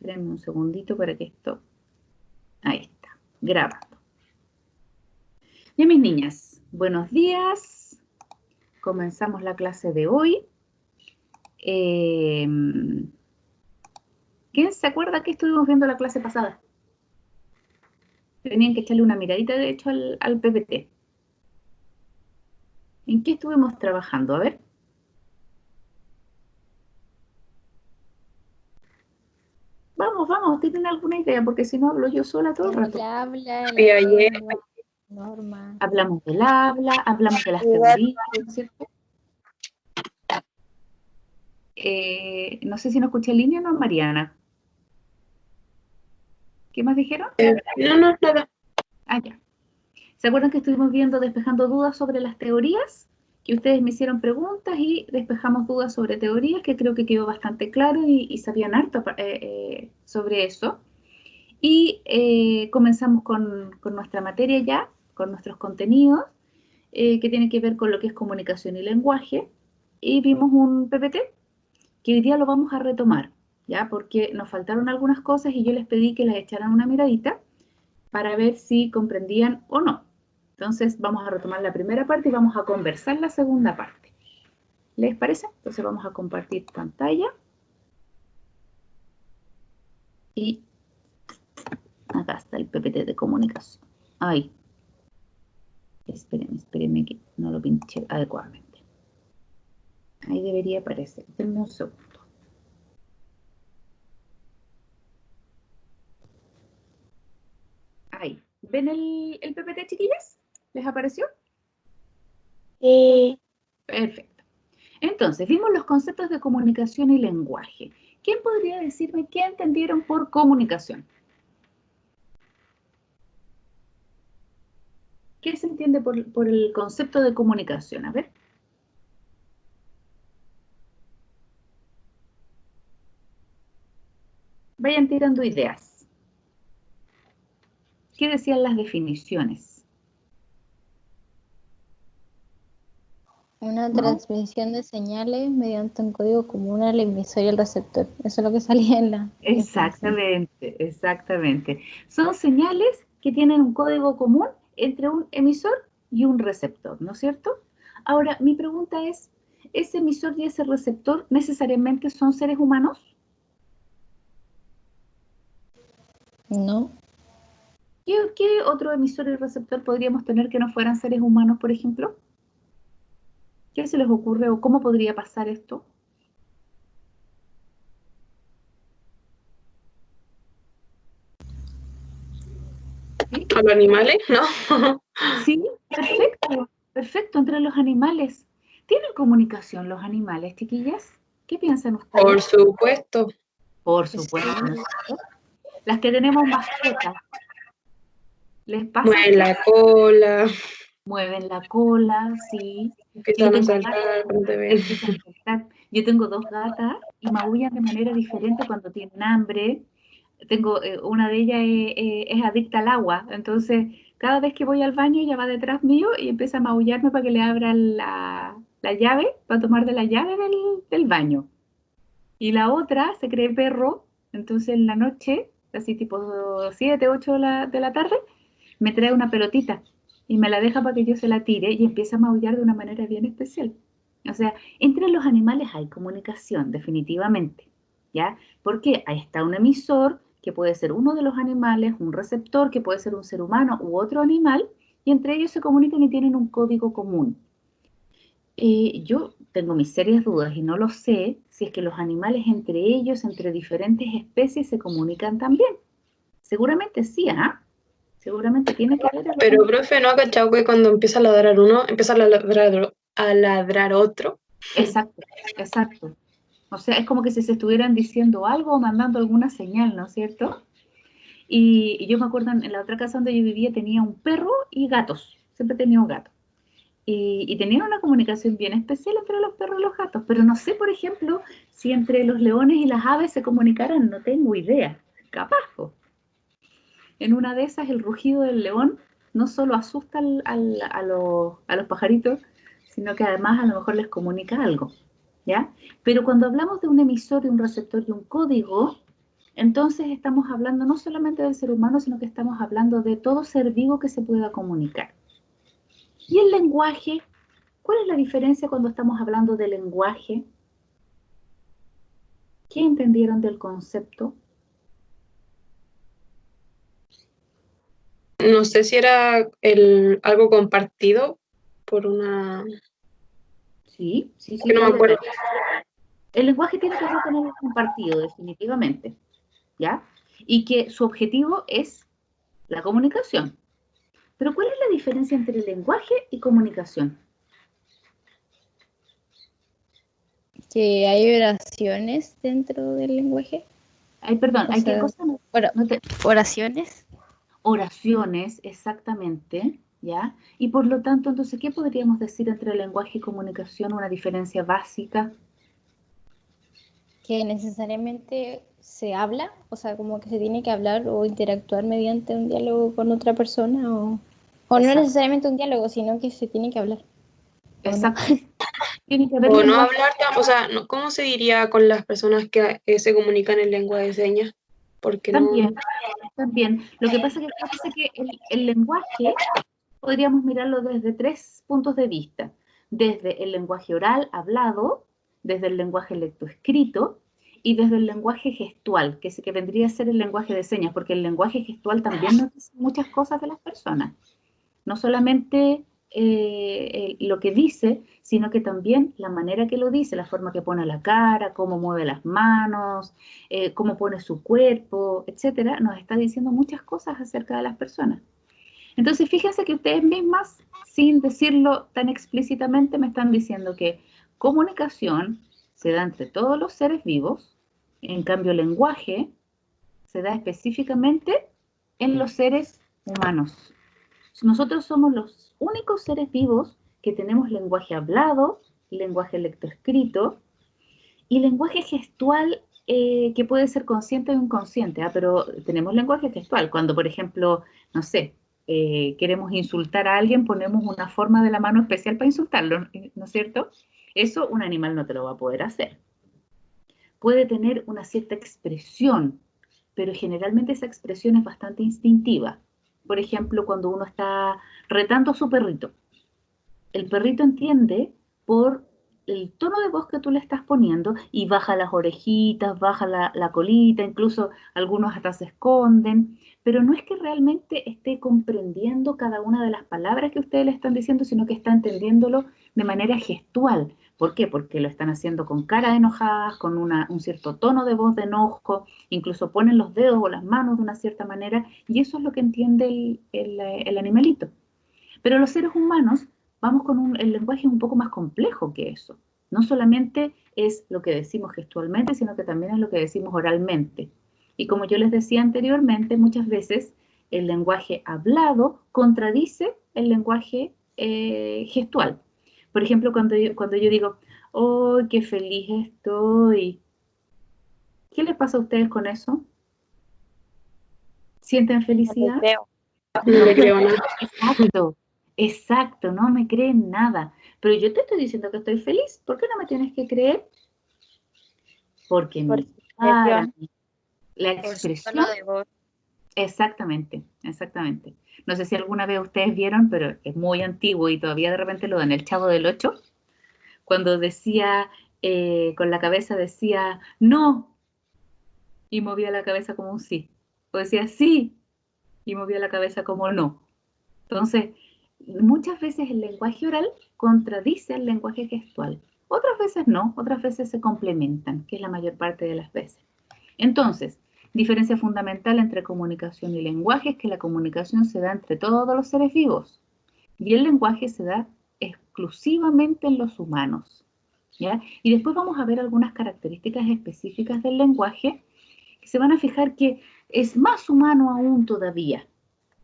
Espérenme un segundito para que esto... Ahí está, grabando. Ya, mis niñas, buenos días. Comenzamos la clase de hoy. ¿Quién se acuerda que estuvimos viendo la clase pasada? Tenían que echarle una miradita, de hecho, al PPT. ¿En qué estuvimos trabajando? A ver. Vamos, vamos, ¿tienen alguna idea? Porque si no hablo yo sola todo el rato. El habla, Y la ayer, lengua, norma. Hablamos del habla, hablamos de las teorías, ¿no es cierto? No sé si no escuché en línea o no, Mariana. ¿Qué más dijeron? no, nada. Ah, ya. ¿Se acuerdan que estuvimos viendo, despejando dudas sobre las teorías? Que ustedes me hicieron preguntas y despejamos dudas sobre teorías, que creo que quedó bastante claro y sabían harto sobre eso. Y comenzamos con nuestra materia ya, con nuestros contenidos, que tienen que ver con lo que es comunicación y lenguaje. Y vimos un PPT que hoy día lo vamos a retomar, ¿ya? Porque nos faltaron algunas cosas y yo les pedí que las echaran una miradita para ver si comprendían o no. Entonces vamos a retomar la primera parte y vamos a conversar la segunda parte. ¿Les parece? Entonces vamos a compartir pantalla. Y acá está el PPT de comunicación. Ahí. Espérenme que no lo pinché adecuadamente. Ahí debería aparecer. Denme un segundo. Ahí. ¿Ven el PPT, chiquillas? ¿Les apareció? Sí. Perfecto. Entonces, vimos los conceptos de comunicación y lenguaje. ¿Quién podría decirme qué entendieron por comunicación? ¿Qué se entiende por el concepto de comunicación? A ver. Vayan tirando ideas. ¿Qué decían las definiciones? Una ¿No? transmisión de señales mediante un código común al emisor y el receptor. Eso es lo que salía en la definición. Exactamente, exactamente. Son señales que tienen un código común entre un emisor y un receptor, ¿no es cierto? Ahora, mi pregunta es, ¿ese emisor y ese receptor necesariamente son seres humanos? No, ¿Qué otro emisor y receptor podríamos tener que no fueran seres humanos, por ejemplo? ¿Qué se les ocurre o cómo podría pasar esto? ¿Sí? ¿A los animales? No. Sí, perfecto, perfecto, entre los animales. ¿Tienen comunicación los animales, chiquillas? ¿Qué piensan Por ustedes? supuesto. Por sí, supuesto, ¿no es cierto? Las que tenemos mascotas, ¿les pasa a Mueven ustedes? la cola, Mueven la cola, sí. Yo empiezan a tengo gatas, saltar cuando te ven. empiezan a saltar. Yo tengo dos gatas y maullan de manera diferente cuando tienen hambre. Tengo, una de ellas es adicta al agua, entonces cada vez que voy al baño ella va detrás mío y empieza a maullarme para que le abra la llave, para tomar de la llave del baño. Y la otra se cree perro, entonces en la noche, así tipo 7, 8 de la tarde, me trae una pelotita y me la deja para que yo se la tire y empieza a maullar de una manera bien especial. O sea, entre los animales hay comunicación, definitivamente, ¿ya? Porque ahí está un emisor, que puede ser uno de los animales, un receptor, que puede ser un ser humano u otro animal, y entre ellos se comunican y tienen un código común. Yo tengo mis serias dudas y no lo sé si es que los animales entre ellos, entre diferentes especies, se comunican también. Seguramente sí, ¿ah? Seguramente tiene que haber algo. Pero, profe, ¿no ha cachado que cuando empieza a ladrar uno, empieza a ladrar otro? Exacto, exacto. O sea, es como que si se estuvieran diciendo algo o mandando alguna señal, ¿no es cierto? Y yo me acuerdo en la otra casa donde yo vivía tenía un perro y gatos. Siempre tenía un gato. Y tenían una comunicación bien especial entre los perros y los gatos. Pero no sé, por ejemplo, si entre los leones y las aves se comunicaran, no tengo idea. Capaz, po. En una de esas, el rugido del león no solo asusta a los pajaritos, sino que además a lo mejor les comunica algo, ¿ya? Pero cuando hablamos de un emisor, de un receptor y un código, Entonces estamos hablando no solamente del ser humano, sino que estamos hablando de todo ser vivo que se pueda comunicar. ¿Y el lenguaje? ¿Cuál es la diferencia cuando estamos hablando de lenguaje? ¿Qué entendieron del concepto? No sé si era algo compartido por una... Sí, sí, sí, que no me puede acuerdo. ser. El lenguaje tiene que ver con algo compartido, definitivamente, ¿ya? Y que su objetivo es la comunicación. Pero ¿cuál es la diferencia entre lenguaje y comunicación? Que hay oraciones dentro del lenguaje. Ay, perdón, O ¿hay qué sea, cosa? No, oraciones. oraciones, exactamente, ¿ya? Y por lo tanto, entonces, ¿qué podríamos decir entre lenguaje y comunicación? Una diferencia básica. Que necesariamente se habla, o sea, como que se tiene que hablar o interactuar mediante un diálogo con otra persona, o no Exacto, necesariamente un diálogo, sino que se tiene que hablar, ¿o no? exacto. Tiene que haber O no lenguaje hablar, o sea, ¿cómo se diría con las personas que se comunican en lengua de señas? Porque no... también, también. Lo que pasa es que fíjense que el lenguaje podríamos mirarlo desde tres puntos de vista. Desde el lenguaje oral, hablado, desde el lenguaje lectoescrito y desde el lenguaje gestual, que, que vendría a ser el lenguaje de señas, porque el lenguaje gestual también nos dice muchas cosas de las personas. No solamente lo que dice, sino que también la manera que lo dice, la forma que pone la cara, cómo mueve las manos, cómo pone su cuerpo, etcétera, nos está diciendo muchas cosas acerca de las personas. Entonces, fíjense que ustedes mismas, sin decirlo tan explícitamente, me están diciendo que comunicación se da entre todos los seres vivos, en cambio lenguaje se da específicamente en los seres humanos. Nosotros somos los únicos seres vivos que tenemos lenguaje hablado, lenguaje lectoescrito y lenguaje gestual que puede ser consciente o inconsciente, pero tenemos lenguaje gestual. Cuando, por ejemplo, no sé, queremos insultar a alguien, ponemos una forma de la mano especial para insultarlo, ¿no es cierto? Eso un animal no te lo va a poder hacer. Puede tener una cierta expresión, pero generalmente esa expresión es bastante instintiva. Por ejemplo, cuando uno está retando a su perrito, el perrito entiende por el tono de voz que tú le estás poniendo y baja las orejitas, baja la colita, incluso algunos hasta se esconden, pero no es que realmente esté comprendiendo cada una de las palabras que ustedes le están diciendo, sino que está entendiéndolo de manera gestual. ¿Por qué? Porque lo están haciendo con cara enojadas, con un cierto tono de voz de enojo, incluso ponen los dedos o las manos de una cierta manera, y eso es lo que entiende el animalito. Pero los seres humanos vamos con el lenguaje un poco más complejo que eso. No solamente es lo que decimos gestualmente, sino que también es lo que decimos oralmente. Y como yo les decía anteriormente, muchas veces el lenguaje hablado contradice el lenguaje gestual. Por ejemplo, cuando yo digo, ¡oh, qué feliz estoy! ¿Qué les pasa a ustedes con eso? ¿Sienten No te felicidad? creo. No le creo nada. Exacto, exacto, no me creen nada. Pero yo te estoy diciendo que estoy feliz. ¿Por qué no me tienes que creer? Porque Por mi su cara, expresión, la por su tono expresión, de voz. exactamente, exactamente. No sé si alguna vez ustedes vieron, pero es muy antiguo y todavía de repente lo dan, el Chavo del Ocho, cuando decía, con la cabeza decía, no, y movía la cabeza como un sí. O decía sí, y movía la cabeza como no. Entonces, muchas veces el lenguaje oral contradice el lenguaje gestual. Otras veces no, otras veces se complementan, que es la mayor parte de las veces. Entonces, diferencia fundamental entre comunicación y lenguaje es que la comunicación se da entre todos los seres vivos y el lenguaje se da exclusivamente en los humanos. ¿Ya? Y después vamos a ver algunas características específicas del lenguaje que se van a fijar que es más humano aún todavía.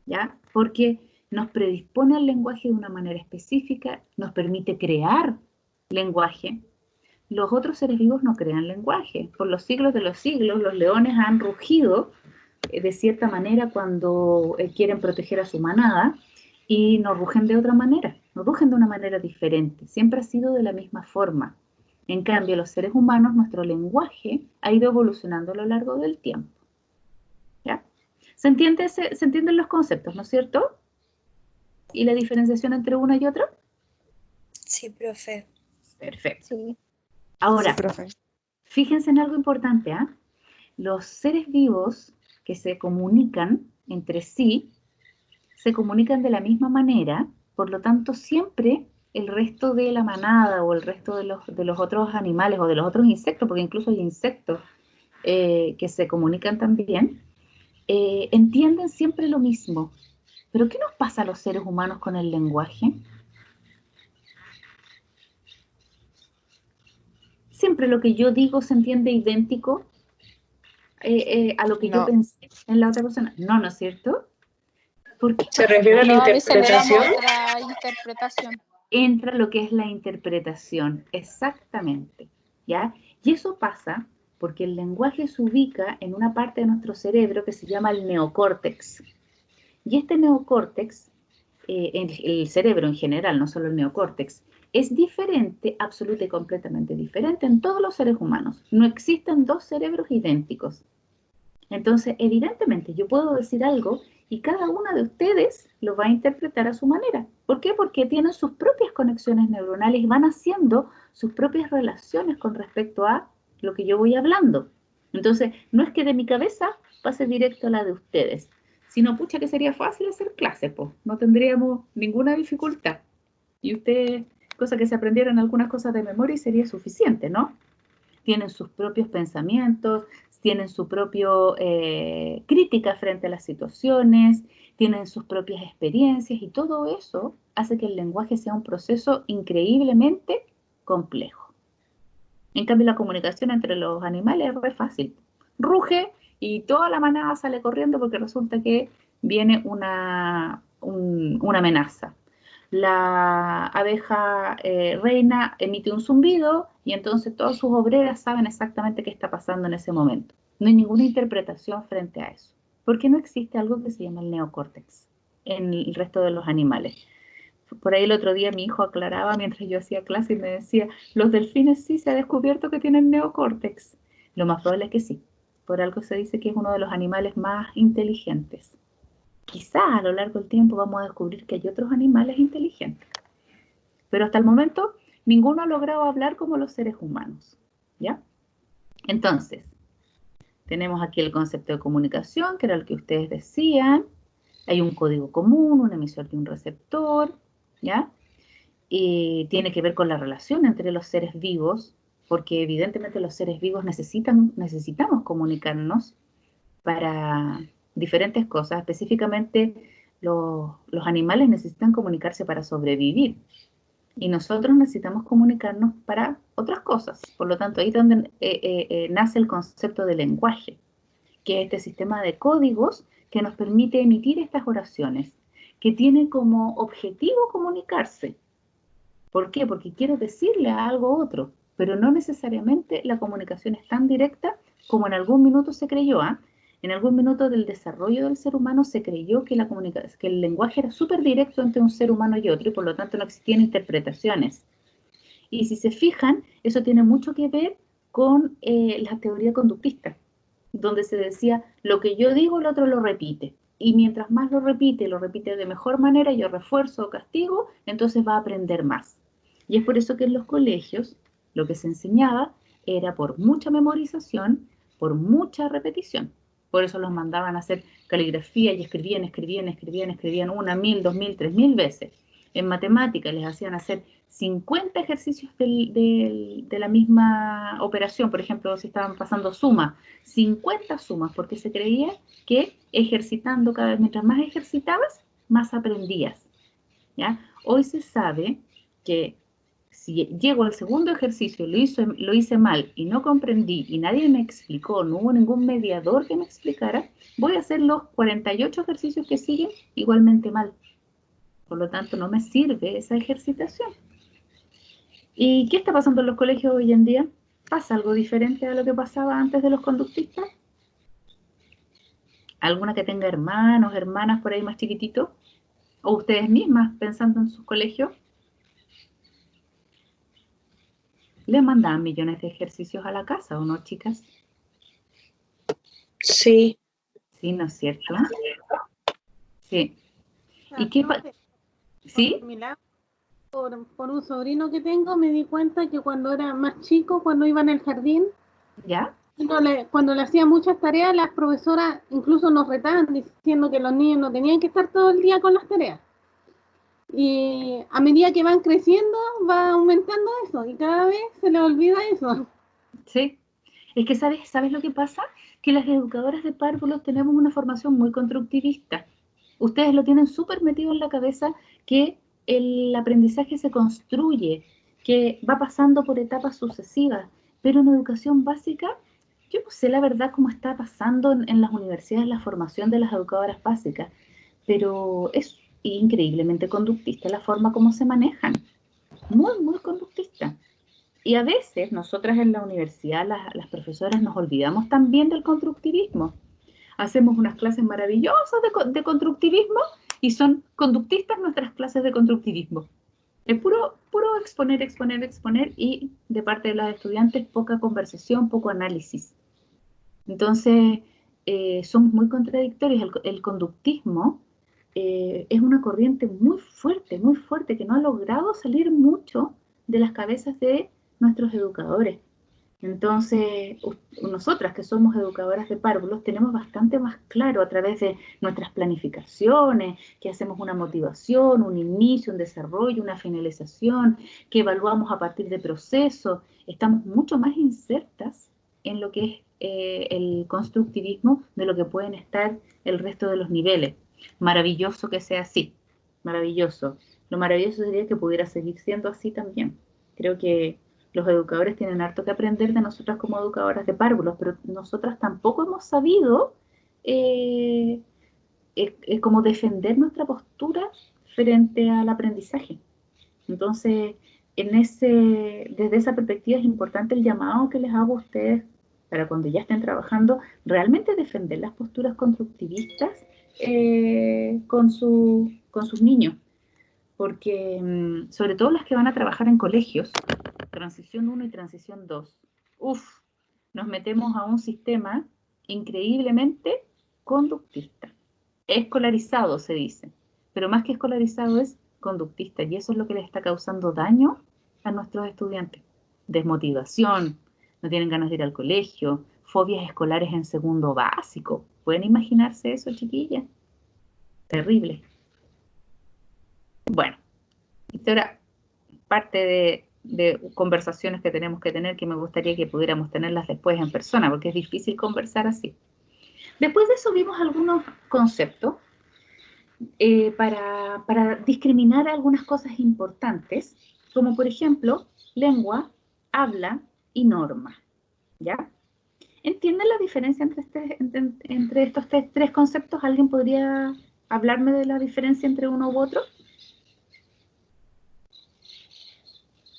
¿Ya? Porque nos predispone al lenguaje de una manera específica, nos permite crear lenguaje. Los otros seres vivos no crean lenguaje. Por los siglos de los siglos, los leones han rugido de cierta manera cuando quieren proteger a su manada y no rugen de otra manera, no rugen de una manera diferente, siempre ha sido de la misma forma. En cambio, los seres humanos, nuestro lenguaje ha ido evolucionando a lo largo del tiempo. ¿Se entienden los conceptos, no es cierto? ¿Y la diferenciación entre uno y otro? Sí, profe. Perfecto. Sí. Ahora, Sí, profe. fíjense en algo importante, ¿ah? Los seres vivos que se comunican entre sí, se comunican de la misma manera, por lo tanto siempre el resto de la manada o el resto de los otros animales o de los otros insectos, porque incluso hay insectos que se comunican también, entienden siempre lo mismo. ¿Pero qué nos pasa a los seres humanos con el lenguaje? Siempre lo que yo digo se entiende idéntico a lo que yo No. pensé en la otra persona. No, ¿no es cierto? ¿Por qué ¿Se pasa? refiere a la No, a veces le damos interpretación? otra interpretación. Entra lo que es la interpretación, exactamente, ¿ya? Y eso pasa porque el lenguaje se ubica en una parte de nuestro cerebro que se llama el neocórtex. Y este neocórtex, el cerebro en general, no solo el neocórtex, es diferente, absoluta y completamente diferente en todos los seres humanos. No existen dos cerebros idénticos. Entonces, evidentemente, yo puedo decir algo y cada una de ustedes lo va a interpretar a su manera. ¿Por qué? Porque tienen sus propias conexiones neuronales y van haciendo sus propias relaciones con respecto a lo que yo voy hablando. Entonces, no es que de mi cabeza pase directo a la de ustedes, sino, pucha, que sería fácil hacer clase, pues. No tendríamos ninguna dificultad. Y ustedes, cosa que se aprendieran algunas cosas de memoria y sería suficiente, ¿no? Tienen sus propios pensamientos, tienen su propio crítica frente a las situaciones, tienen sus propias experiencias y todo eso hace que el lenguaje sea un proceso increíblemente complejo. En cambio, la comunicación entre los animales es re fácil. Ruge y toda la manada sale corriendo porque resulta que viene una amenaza. La abeja reina emite un zumbido y entonces todas sus obreras saben exactamente qué está pasando en ese momento. No hay ninguna interpretación frente a eso, porque no existe algo que se llama el neocórtex en el resto de los animales. Por ahí el otro día mi hijo aclaraba mientras yo hacía clase y me decía, los delfines sí se ha descubierto que tienen neocórtex. Lo más probable es que sí. Por algo se dice que es uno de los animales más inteligentes. Quizás a lo largo del tiempo vamos a descubrir que hay otros animales inteligentes. Pero hasta el momento ninguno ha logrado hablar como los seres humanos. ¿Ya? Entonces, tenemos aquí el concepto de comunicación, que era el que ustedes decían. Hay un código común, un emisor y un receptor. ¿Ya? Y tiene que ver con la relación entre los seres vivos, porque evidentemente los seres vivos necesitamos comunicarnos para diferentes cosas. Específicamente, los animales necesitan comunicarse para sobrevivir y nosotros necesitamos comunicarnos para otras cosas. Por lo tanto, ahí es donde nace el concepto de lenguaje, que es este sistema de códigos que nos permite emitir estas oraciones, que tiene como objetivo comunicarse. ¿Por qué? Porque quiero decirle a algo otro, pero no necesariamente la comunicación es tan directa como en algún minuto se creyó. ¿Ah? En algún minuto del desarrollo del ser humano se creyó que, que el lenguaje era súper directo entre un ser humano y otro y por lo tanto no existían interpretaciones. Y si se fijan, eso tiene mucho que ver con la teoría conductista, donde se decía, lo que yo digo el otro lo repite. Y mientras más lo repite de mejor manera, yo refuerzo o castigo, entonces va a aprender más. Y es por eso que en los colegios lo que se enseñaba era por mucha memorización, por mucha repetición. Por eso los mandaban a hacer caligrafía y escribían 1, 1000, 2000, 3000 veces. En matemáticas les hacían hacer 50 ejercicios de la misma operación. Por ejemplo, si estaban pasando suma, 50 sumas, porque se creía que ejercitando cada vez, mientras más ejercitabas, más aprendías. ¿Ya? Hoy se sabe que si llego al segundo ejercicio, lo hice mal y no comprendí y nadie me explicó, no hubo ningún mediador que me explicara, voy a hacer los 48 ejercicios que siguen igualmente mal. Por lo tanto, no me sirve esa ejercitación. ¿Y qué está pasando en los colegios hoy en día? ¿Pasa algo diferente a lo que pasaba antes de los conductistas? ¿Alguna que tenga hermanos, hermanas por ahí más chiquititos? ¿O ustedes mismas pensando en sus colegios? ¿Les mandaban millones de ejercicios a la casa o no, chicas? Sí. Sí, ¿no es cierto? Sí. ¿Y Ah, qué no sé, ¿Sí? por milagro, por un sobrino que tengo, me di cuenta que cuando era más chico, cuando iba en el jardín, ¿Ya? cuando le hacía muchas tareas, las profesoras incluso nos retaban diciendo que los niños no tenían que estar todo el día con las tareas. Y a medida que van creciendo, va aumentando eso y cada vez se les olvida eso. Sí. Es que, ¿sabes lo que pasa? Que las educadoras de párvulos tenemos una formación muy constructivista. Ustedes lo tienen súper metido en la cabeza que el aprendizaje se construye, que va pasando por etapas sucesivas, pero en educación básica, yo no sé la verdad cómo está pasando en las universidades la formación de las educadoras básicas, pero es increíblemente conductista la forma como se manejan, muy, muy conductista. Y a veces nosotras en la universidad, las profesoras, nos olvidamos también del constructivismo. Hacemos unas clases maravillosas de constructivismo y son conductistas nuestras clases de constructivismo. Es puro exponer, exponer, exponer y de parte de los estudiantes poca conversación, poco análisis. Entonces, somos muy contradictorios. El conductismo es una corriente muy fuerte, que no ha logrado salir mucho de las cabezas de nuestros educadores. Entonces, nosotras que somos educadoras de párvulos, tenemos bastante más claro a través de nuestras planificaciones, que hacemos una motivación, un inicio, un desarrollo, una finalización, que evaluamos a partir de procesos. Estamos mucho más insertas en lo que es el constructivismo de lo que pueden estar el resto de los niveles. Maravilloso que sea así, maravilloso. Lo maravilloso sería que pudiera seguir siendo así también. Creo que los educadores tienen harto que aprender de nosotras como educadoras de párvulos, pero nosotras tampoco hemos sabido como defender nuestra postura frente al aprendizaje. Entonces, desde esa perspectiva es importante el llamado que les hago a ustedes para cuando ya estén trabajando, realmente defender las posturas constructivistas con sus niños, porque sobre todo las que van a trabajar en colegios, transición 1 y transición 2, nos metemos a un sistema increíblemente conductista, escolarizado se dice, pero más que escolarizado es conductista, y eso es lo que les está causando daño a nuestros estudiantes. Desmotivación, no tienen ganas de ir al colegio, fobias escolares en segundo básico. ¿Pueden imaginarse eso, chiquillas? Terrible. Bueno, esto era parte de conversaciones que tenemos que tener, que me gustaría que pudiéramos tenerlas después en persona, porque es difícil conversar así. Después de eso vimos algunos conceptos para discriminar algunas cosas importantes, como por ejemplo, lengua, habla y norma, ¿ya? ¿Entienden la diferencia entre estos tres conceptos? ¿Alguien podría hablarme de la diferencia entre uno u otro?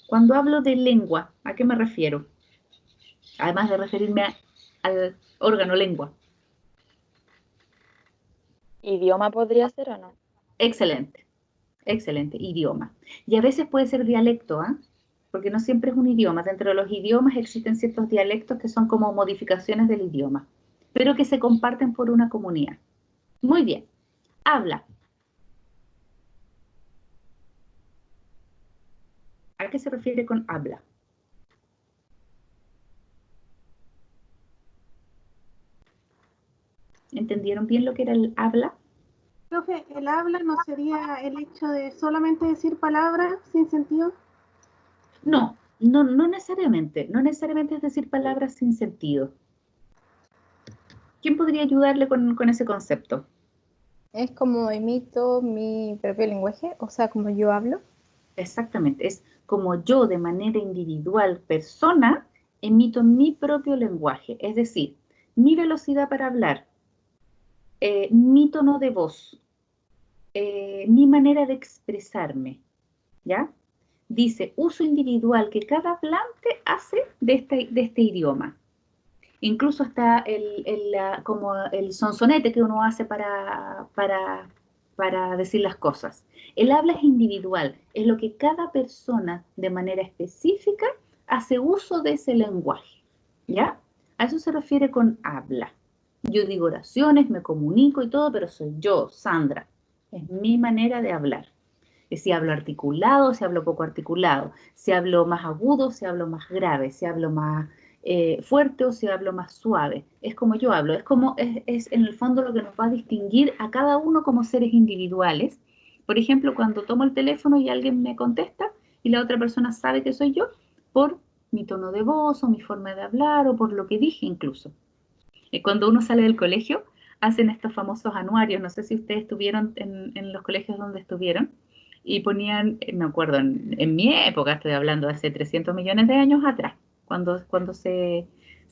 Cuando hablo de lengua, ¿a qué me refiero? Además de referirme al órgano lengua. ¿Idioma podría ser o no? Excelente, excelente, idioma. Y a veces puede ser dialecto, ¿ah? Porque no siempre es un idioma. Dentro de los idiomas existen ciertos dialectos que son como modificaciones del idioma, pero que se comparten por una comunidad. Muy bien. Habla. ¿A qué se refiere con habla? ¿Entendieron bien lo que era el habla? Profe, ¿el habla no sería el hecho de solamente decir palabras sin sentido? No, no necesariamente. No necesariamente es decir palabras sin sentido. ¿Quién podría ayudarle con ese concepto? Es como imito mi propio lenguaje, o sea, como yo hablo. Exactamente, es como yo de manera individual, persona, emito mi propio lenguaje, es decir, mi velocidad para hablar, mi tono de voz, mi manera de expresarme, ¿ya? Dice, uso individual que cada hablante hace de este idioma. Incluso está como el sonsonete que uno hace para decir las cosas. El habla es individual, es lo que cada persona de manera específica hace uso de ese lenguaje, ¿ya? A eso se refiere con habla. yo digo oraciones, me comunico y todo, pero soy yo, Sandra. Es mi manera de hablar. Si hablo articulado, si hablo poco articulado, si hablo más agudo, si hablo más grave, si hablo más fuerte o si hablo más suave. Es como yo hablo, es en el fondo lo que nos va a distinguir a cada uno como seres individuales. Por ejemplo, cuando tomo el teléfono y alguien me contesta y la otra persona sabe que soy yo, por mi tono de voz o mi forma de hablar o por lo que dije incluso. Cuando uno sale del colegio, hacen estos famosos anuarios, no sé si ustedes estuvieron en los colegios donde estuvieron, y ponían, me acuerdo, en mi época, estoy hablando de hace 300 millones de años atrás, cuando se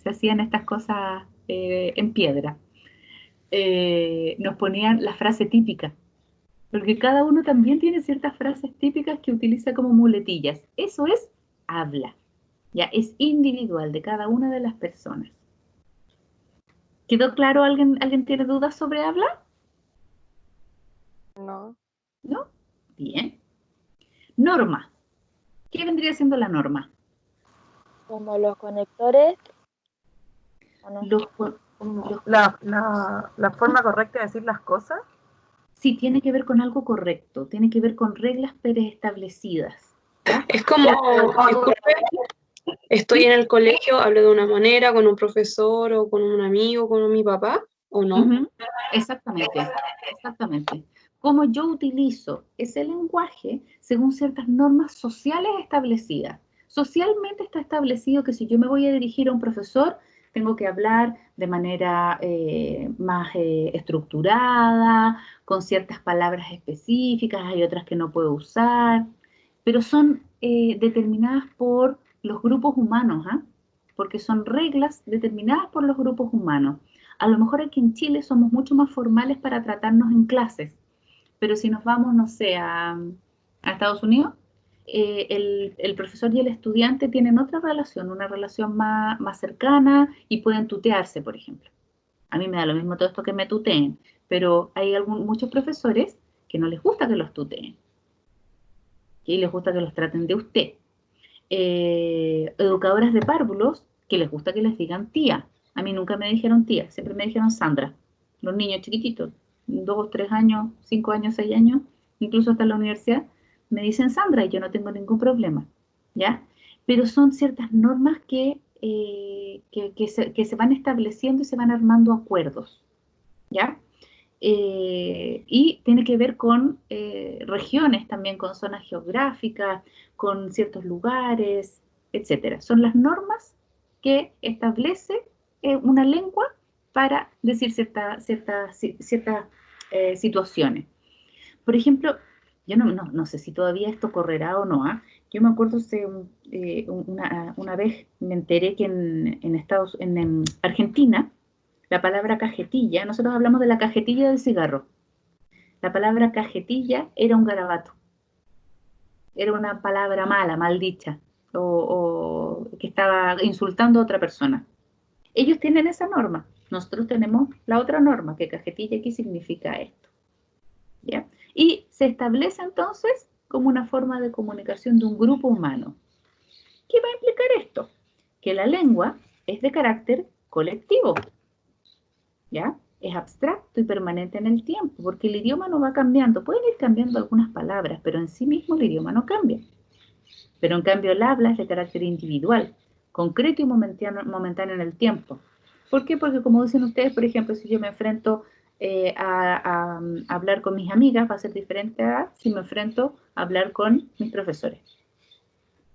hacían estas cosas en piedra, nos ponían la frase típica, porque cada uno también tiene ciertas frases típicas que utiliza como muletillas. Eso es habla, ya es individual de cada una de las personas. ¿Quedó claro? ¿Alguien tiene dudas sobre habla? No. ¿No? Bien. Norma. ¿Qué vendría siendo la norma? Como los conectores, ¿o no? Como la forma correcta de decir las cosas. Sí, tiene que ver con algo correcto, tiene que ver con reglas preestablecidas. ¿Ya? Es como, disculpe, estoy en el colegio, hablo de una manera con un profesor o con un amigo, con mi papá, ¿o no? Uh-huh. Exactamente. Como yo utilizo ese lenguaje según ciertas normas sociales establecidas. Socialmente está establecido que si yo me voy a dirigir a un profesor, tengo que hablar de manera más estructurada, con ciertas palabras específicas, hay otras que no puedo usar, pero son determinadas por los grupos humanos, ¿ah? Porque son reglas determinadas por los grupos humanos. A lo mejor aquí en Chile somos mucho más formales para tratarnos en clases, pero si nos vamos, no sé, a Estados Unidos, el profesor y el estudiante tienen otra relación, una relación más cercana y pueden tutearse, por ejemplo. A mí me da lo mismo todo esto que me tuteen, pero hay muchos profesores que no les gusta que los tuteen, y les gusta que los traten de usted. Educadoras de párvulos que les gusta que les digan tía. A mí nunca me dijeron tía, siempre me dijeron Sandra. Los niños chiquititos, 2, 3 años, 5 años, 6 años, incluso hasta la universidad, me dicen Sandra y yo no tengo ningún problema, ¿ya? Pero son ciertas normas que se van estableciendo y se van armando acuerdos, ¿ya? Y tiene que ver con regiones también, con zonas geográficas, con ciertos lugares, etcétera. Son las normas que establece una lengua para decir ciertas situaciones. Por ejemplo, yo no sé si todavía esto correrá o no. Yo me acuerdo una vez me enteré que en Argentina, la palabra cajetilla, nosotros hablamos de la cajetilla del cigarro. La palabra cajetilla era un garabato. Era una palabra mala, mal dicha, o que estaba insultando a otra persona. Ellos tienen esa norma. Nosotros tenemos la otra norma, que cajetilla aquí significa esto. ¿Ya? Y se establece entonces como una forma de comunicación de un grupo humano. ¿Qué va a implicar esto? Que la lengua es de carácter colectivo. ¿Ya? Es abstracto y permanente en el tiempo, porque el idioma no va cambiando. Pueden ir cambiando algunas palabras, pero en sí mismo el idioma no cambia. Pero en cambio el habla es de carácter individual, concreto y momentáneo en el tiempo. ¿Por qué? Porque como dicen ustedes, por ejemplo, si yo me enfrento a hablar con mis amigas, va a ser diferente a si me enfrento a hablar con mis profesores.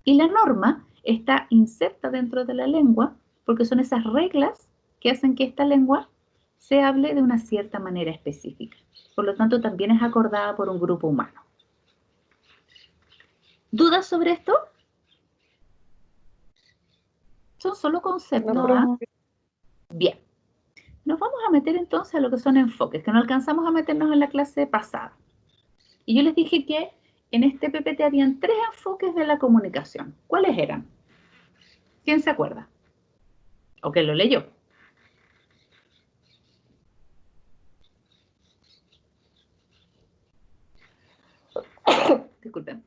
Y la norma está inserta dentro de la lengua porque son esas reglas que hacen que esta lengua se hable de una cierta manera específica. Por lo tanto, también es acordada por un grupo humano. ¿Dudas sobre esto? Son solo conceptos. No. Bien. Nos vamos a meter entonces a lo que son enfoques, que no alcanzamos a meternos en la clase pasada. Y yo les dije que en este PPT habían 3 enfoques de la comunicación. ¿Cuáles eran? ¿Quién se acuerda? ¿O que lo leyó? Disculpen.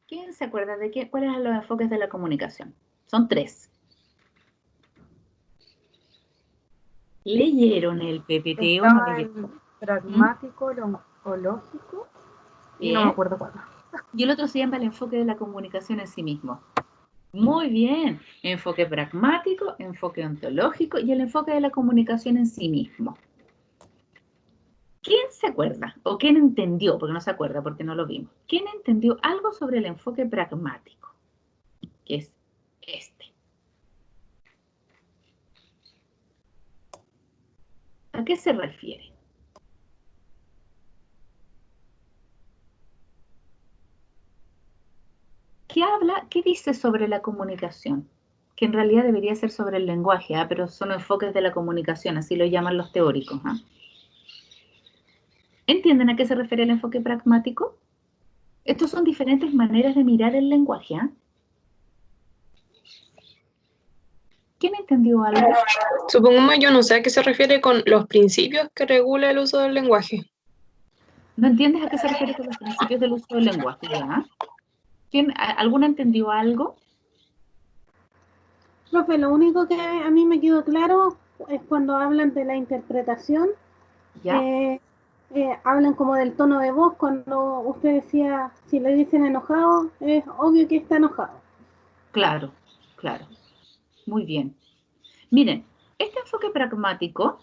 ¿Quién se acuerda de cuáles eran los enfoques de la comunicación? Son 3. ¿Leyeron el PPT o no Estaba leyeron? el pragmático o lógico y no me Bien. acuerdo cuál. Y el otro se llama el enfoque de la comunicación en sí mismo. Muy bien. Enfoque pragmático, enfoque ontológico y el enfoque de la comunicación en sí mismo. ¿Quién se acuerda? ¿O quién entendió? Porque no se acuerda, porque no lo vimos. ¿Quién entendió algo sobre el enfoque pragmático? Que es este. ¿A qué se refiere? ¿Qué habla? ¿Qué dice sobre la comunicación? Que en realidad debería ser sobre el lenguaje, pero son enfoques de la comunicación, así lo llaman los teóricos. ¿Entienden a qué se refiere el enfoque pragmático? Estos son diferentes maneras de mirar el lenguaje. ¿Quién entendió algo? Supongamos, yo no sé a qué se refiere con los principios que regula el uso del lenguaje. ¿No entiendes a qué se refiere con los principios del uso del lenguaje? ¿Ya? ¿Alguna entendió algo? Profe, lo único que a mí me quedó claro es cuando hablan de la interpretación, ¿Ya? hablan como del tono de voz, cuando usted decía, si le dicen enojado, es obvio que está enojado. Claro, claro. Muy bien. Miren, este enfoque pragmático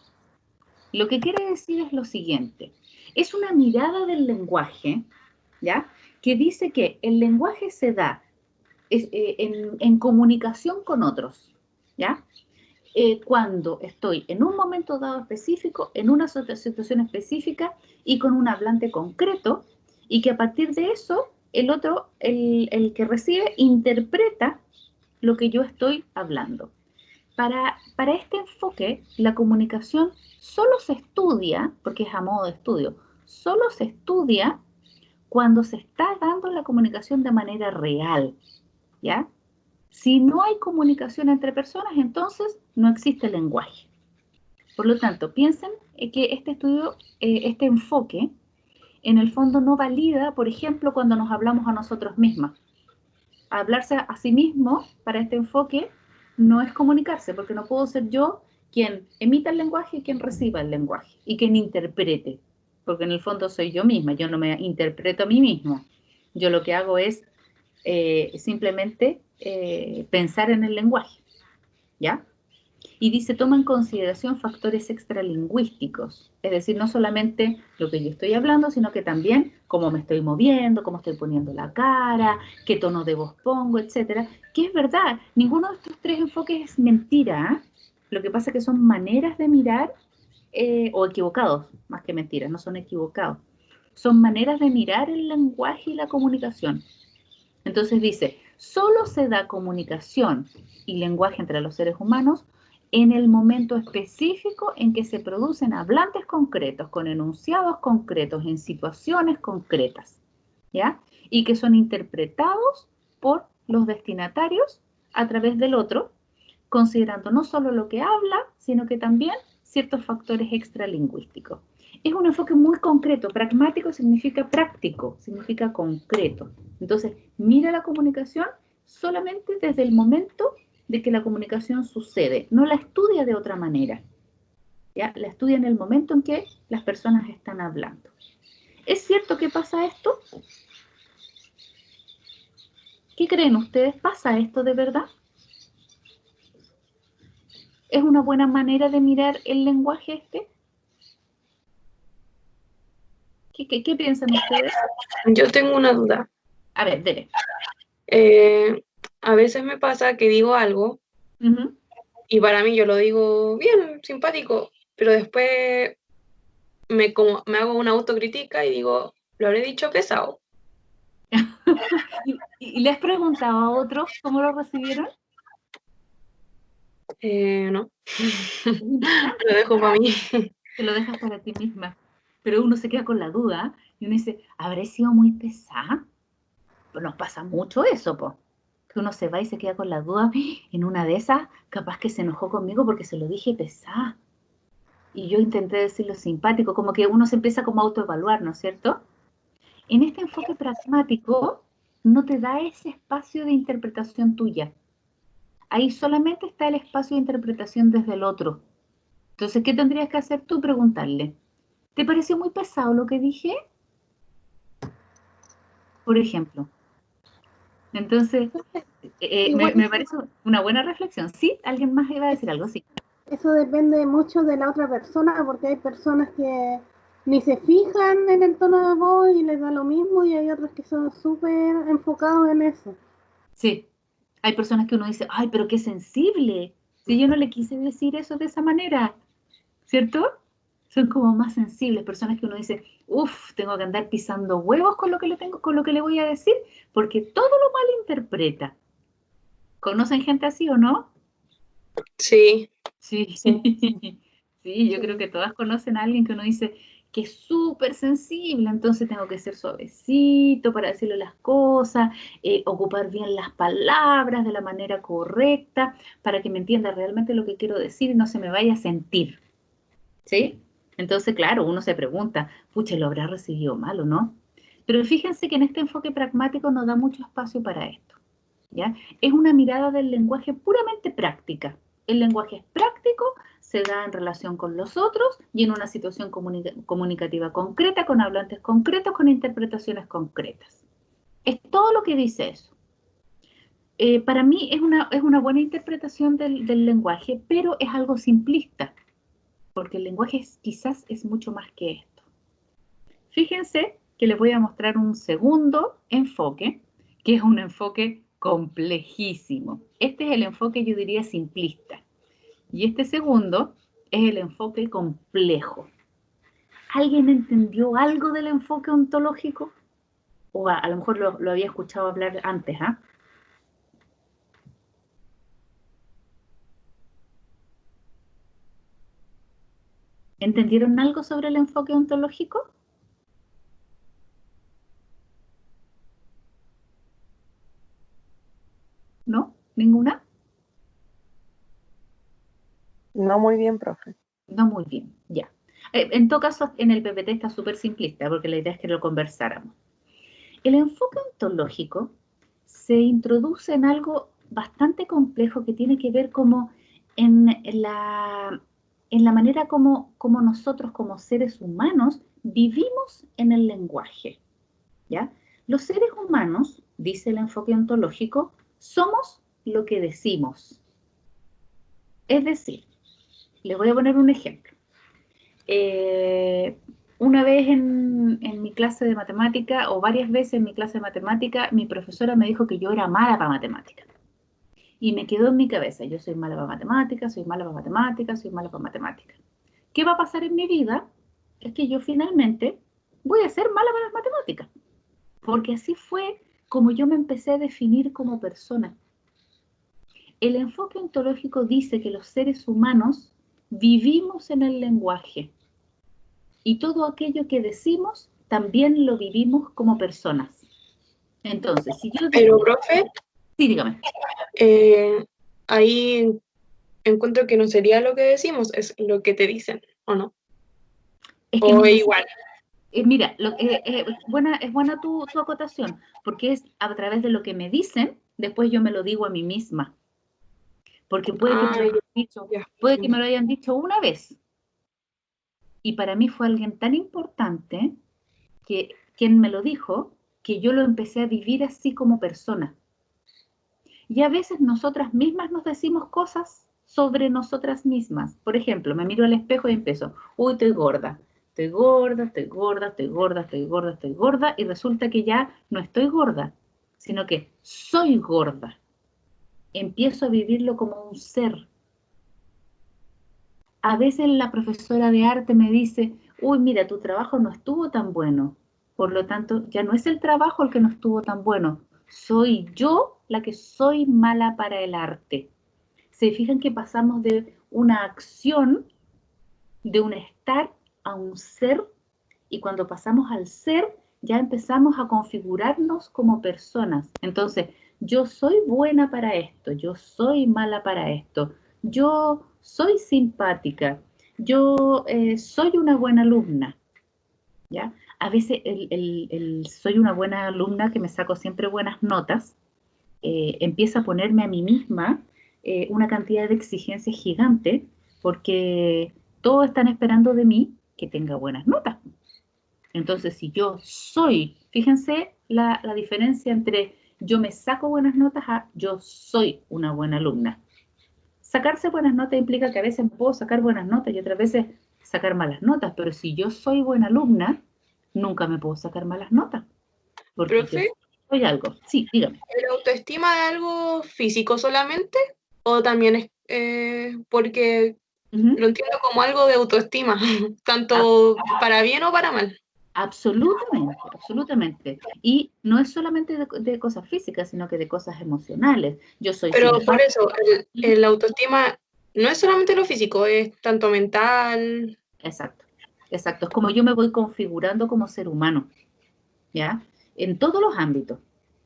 lo que quiere decir es lo siguiente. Es una mirada del lenguaje, ¿ya? Que dice que el lenguaje se da en comunicación con otros, ¿ya? Cuando estoy en un momento dado específico, en una situación específica y con un hablante concreto, y que a partir de eso, el otro, el que recibe, interpreta lo que yo estoy hablando. Para este enfoque, la comunicación solo se estudia, porque es a modo de estudio, solo se estudia cuando se está dando la comunicación de manera real, ¿ya? Si no hay comunicación entre personas, entonces no existe lenguaje. Por lo tanto, piensen que este estudio, este enfoque, en el fondo no valida, por ejemplo, cuando nos hablamos a nosotros mismos. Hablarse a sí mismo para este enfoque no es comunicarse, porque no puedo ser yo quien emita el lenguaje y quien reciba el lenguaje, y quien interprete, porque en el fondo soy yo misma, yo no me interpreto a mí mismo. Yo lo que hago es simplemente pensar en el lenguaje, ¿ya? Y dice, toma en consideración factores extralingüísticos, es decir, no solamente lo que yo estoy hablando, sino que también cómo me estoy moviendo, cómo estoy poniendo la cara, qué tono de voz pongo, etcétera. Que es verdad, ninguno de estos tres enfoques es mentira, ¿eh? Lo que pasa es que son maneras de mirar o equivocados, más que mentiras, no son equivocados. Son maneras de mirar el lenguaje y la comunicación. Entonces dice, solo se da comunicación y lenguaje entre los seres humanos en el momento específico en que se producen hablantes concretos, con enunciados concretos, en situaciones concretas, ¿ya? Y que son interpretados por los destinatarios a través del otro, considerando no solo lo que habla, sino que también ciertos factores extralingüísticos. Es un enfoque muy concreto. Pragmático significa práctico, significa concreto. Entonces, mira la comunicación solamente desde el momento de que la comunicación sucede. No la estudia de otra manera. ¿Ya? La estudia en el momento en que las personas están hablando. ¿Es cierto que pasa esto? ¿Qué creen ustedes? ¿Pasa esto de verdad? ¿Es una buena manera de mirar el lenguaje este? ¿Qué piensan ustedes? Yo tengo una duda. A ver, dele. A veces me pasa que digo algo y para mí yo lo digo bien, simpático, pero después me hago una autocrítica y digo, lo habré dicho pesado. ¿Y le has preguntado a otros cómo lo recibieron? No. Es importante. Lo dejo para mí. Te lo dejas para ti misma. Pero uno se queda con la duda y uno dice, ¿habré sido muy pesada? Pues nos pasa mucho eso, po. Que uno se va y se queda con la duda. En una de esas, capaz que se enojó conmigo porque se lo dije pesada. Y yo intenté decirlo simpático, como que uno se empieza como a autoevaluar, ¿no es cierto? En este enfoque pragmático no te da ese espacio de interpretación tuya. Ahí solamente está el espacio de interpretación desde el otro. Entonces, ¿qué tendrías que hacer tú? Preguntarle, ¿te pareció muy pesado lo que dije? Por ejemplo. Entonces, Igual me parece una buena reflexión. ¿Sí? ¿Alguien más iba a decir algo? Sí. eso depende mucho de la otra persona, porque hay personas que ni se fijan en el tono de voz y les da lo mismo, y hay otros que son súper enfocados en eso. Sí. Hay personas que uno dice, ay, pero qué sensible. Si yo no le quise decir eso de esa manera, ¿cierto? Son como más sensibles, personas que uno dice, uff, tengo que andar pisando huevos con lo que le tengo, con lo que le voy a decir, porque todo lo malinterpreta. ¿Conocen gente así o no? Sí, Sí, Sí. sí, yo creo Sí. que todas conocen a alguien que uno dice que es súper sensible, entonces tengo que ser suavecito para decirle las cosas, ocupar bien las palabras de la manera correcta, para que me entienda realmente lo que quiero decir y no se me vaya a sentir, ¿sí? Entonces, claro, uno se pregunta, pucha, ¿lo habrá recibido mal o no? Pero fíjense que en este enfoque pragmático no da mucho espacio para esto, ¿ya? Es una mirada del lenguaje puramente práctica. El lenguaje es práctico, se da en relación con los otros y en una situación comunicativa concreta, con hablantes concretos, con interpretaciones concretas. Es todo lo que dice eso. Para mí es una buena interpretación del lenguaje, pero es algo simplista, porque el lenguaje quizás es mucho más que esto. Fíjense que les voy a mostrar un segundo enfoque, que es un enfoque complejísimo. Este es el enfoque, yo diría, simplista. Y este segundo es el enfoque complejo. ¿Alguien entendió algo del enfoque ontológico? O a lo mejor lo había escuchado hablar antes, ¿ah? ¿Entendieron algo sobre el enfoque ontológico? ¿No? ¿Ninguna? No muy bien, profe. No muy bien, ya. En todo caso, en el PPT está súper simplista, porque la idea es que lo conversáramos. El enfoque ontológico se introduce en algo bastante complejo que tiene que ver como en la manera como nosotros como seres humanos vivimos en el lenguaje, ¿ya? Los seres humanos, dice el enfoque ontológico, somos lo que decimos. Es decir, les voy a poner un ejemplo. Una vez en mi clase de matemática, o varias veces en mi clase de matemática, mi profesora me dijo que yo era mala para matemática. Y me quedó en mi cabeza, yo soy mala para matemáticas, soy mala para matemáticas, soy mala para matemáticas. ¿Qué va a pasar en mi vida? Es que yo finalmente voy a ser mala para las matemáticas. Porque así fue como yo me empecé a definir como persona. El enfoque ontológico dice que los seres humanos vivimos en el lenguaje. Y todo aquello que decimos también lo vivimos como personas. Entonces, si yo pero digo... profe, Sí, dígame. Ahí encuentro que no sería lo que decimos, es lo que te dicen, ¿o no? Es que O nos igual. mira, es buena tu acotación, porque es a través de lo que me dicen, después yo me lo digo a mí misma. Porque puede que me lo Ah, hayan dicho, ya. puede que me lo hayan dicho una vez. Y para mí fue alguien tan importante que quien me lo dijo, que yo lo empecé a vivir así como persona. Y a veces nosotras mismas nos decimos cosas sobre nosotras mismas. Por ejemplo, me miro al espejo y empiezo, uy, estoy gorda, estoy gorda, estoy gorda, estoy gorda, estoy gorda, estoy gorda, y resulta que ya no estoy gorda, sino que soy gorda. Empiezo a vivirlo como un ser. A veces la profesora de arte me dice, uy, mira, tu trabajo no estuvo tan bueno. Por lo tanto, ya no es el trabajo el que no estuvo tan bueno, soy yo la que soy mala para el arte. Se fijan que pasamos de una acción, de un estar a un ser, y cuando pasamos al ser, ya empezamos a configurarnos como personas. Entonces, yo soy buena para esto, yo soy mala para esto, yo soy simpática, yo soy una buena alumna, ¿ya? A veces soy una buena alumna que me saco siempre buenas notas, empiezo a ponerme a mí misma una cantidad de exigencias gigante, porque todos están esperando de mí que tenga buenas notas. Entonces, si yo soy, fíjense la diferencia entre yo me saco buenas notas a yo soy una buena alumna. Sacarse buenas notas implica que a veces puedo sacar buenas notas y otras veces sacar malas notas, pero si yo soy buena alumna, nunca me puedo sacar malas notas. Porque ¿Profe? yo soy algo. Sí, dígame. ¿El autoestima es algo físico solamente? ¿O también es porque lo entiendo como algo de autoestima, tanto para bien o para mal? Absolutamente, absolutamente. Y no es solamente de cosas físicas, sino que de cosas emocionales. Yo soy Pero por simpática. eso, el autoestima no es solamente lo físico, es tanto mental. Exacto, exacto. Es como yo me voy configurando como ser humano, ¿ya? En todos los ámbitos,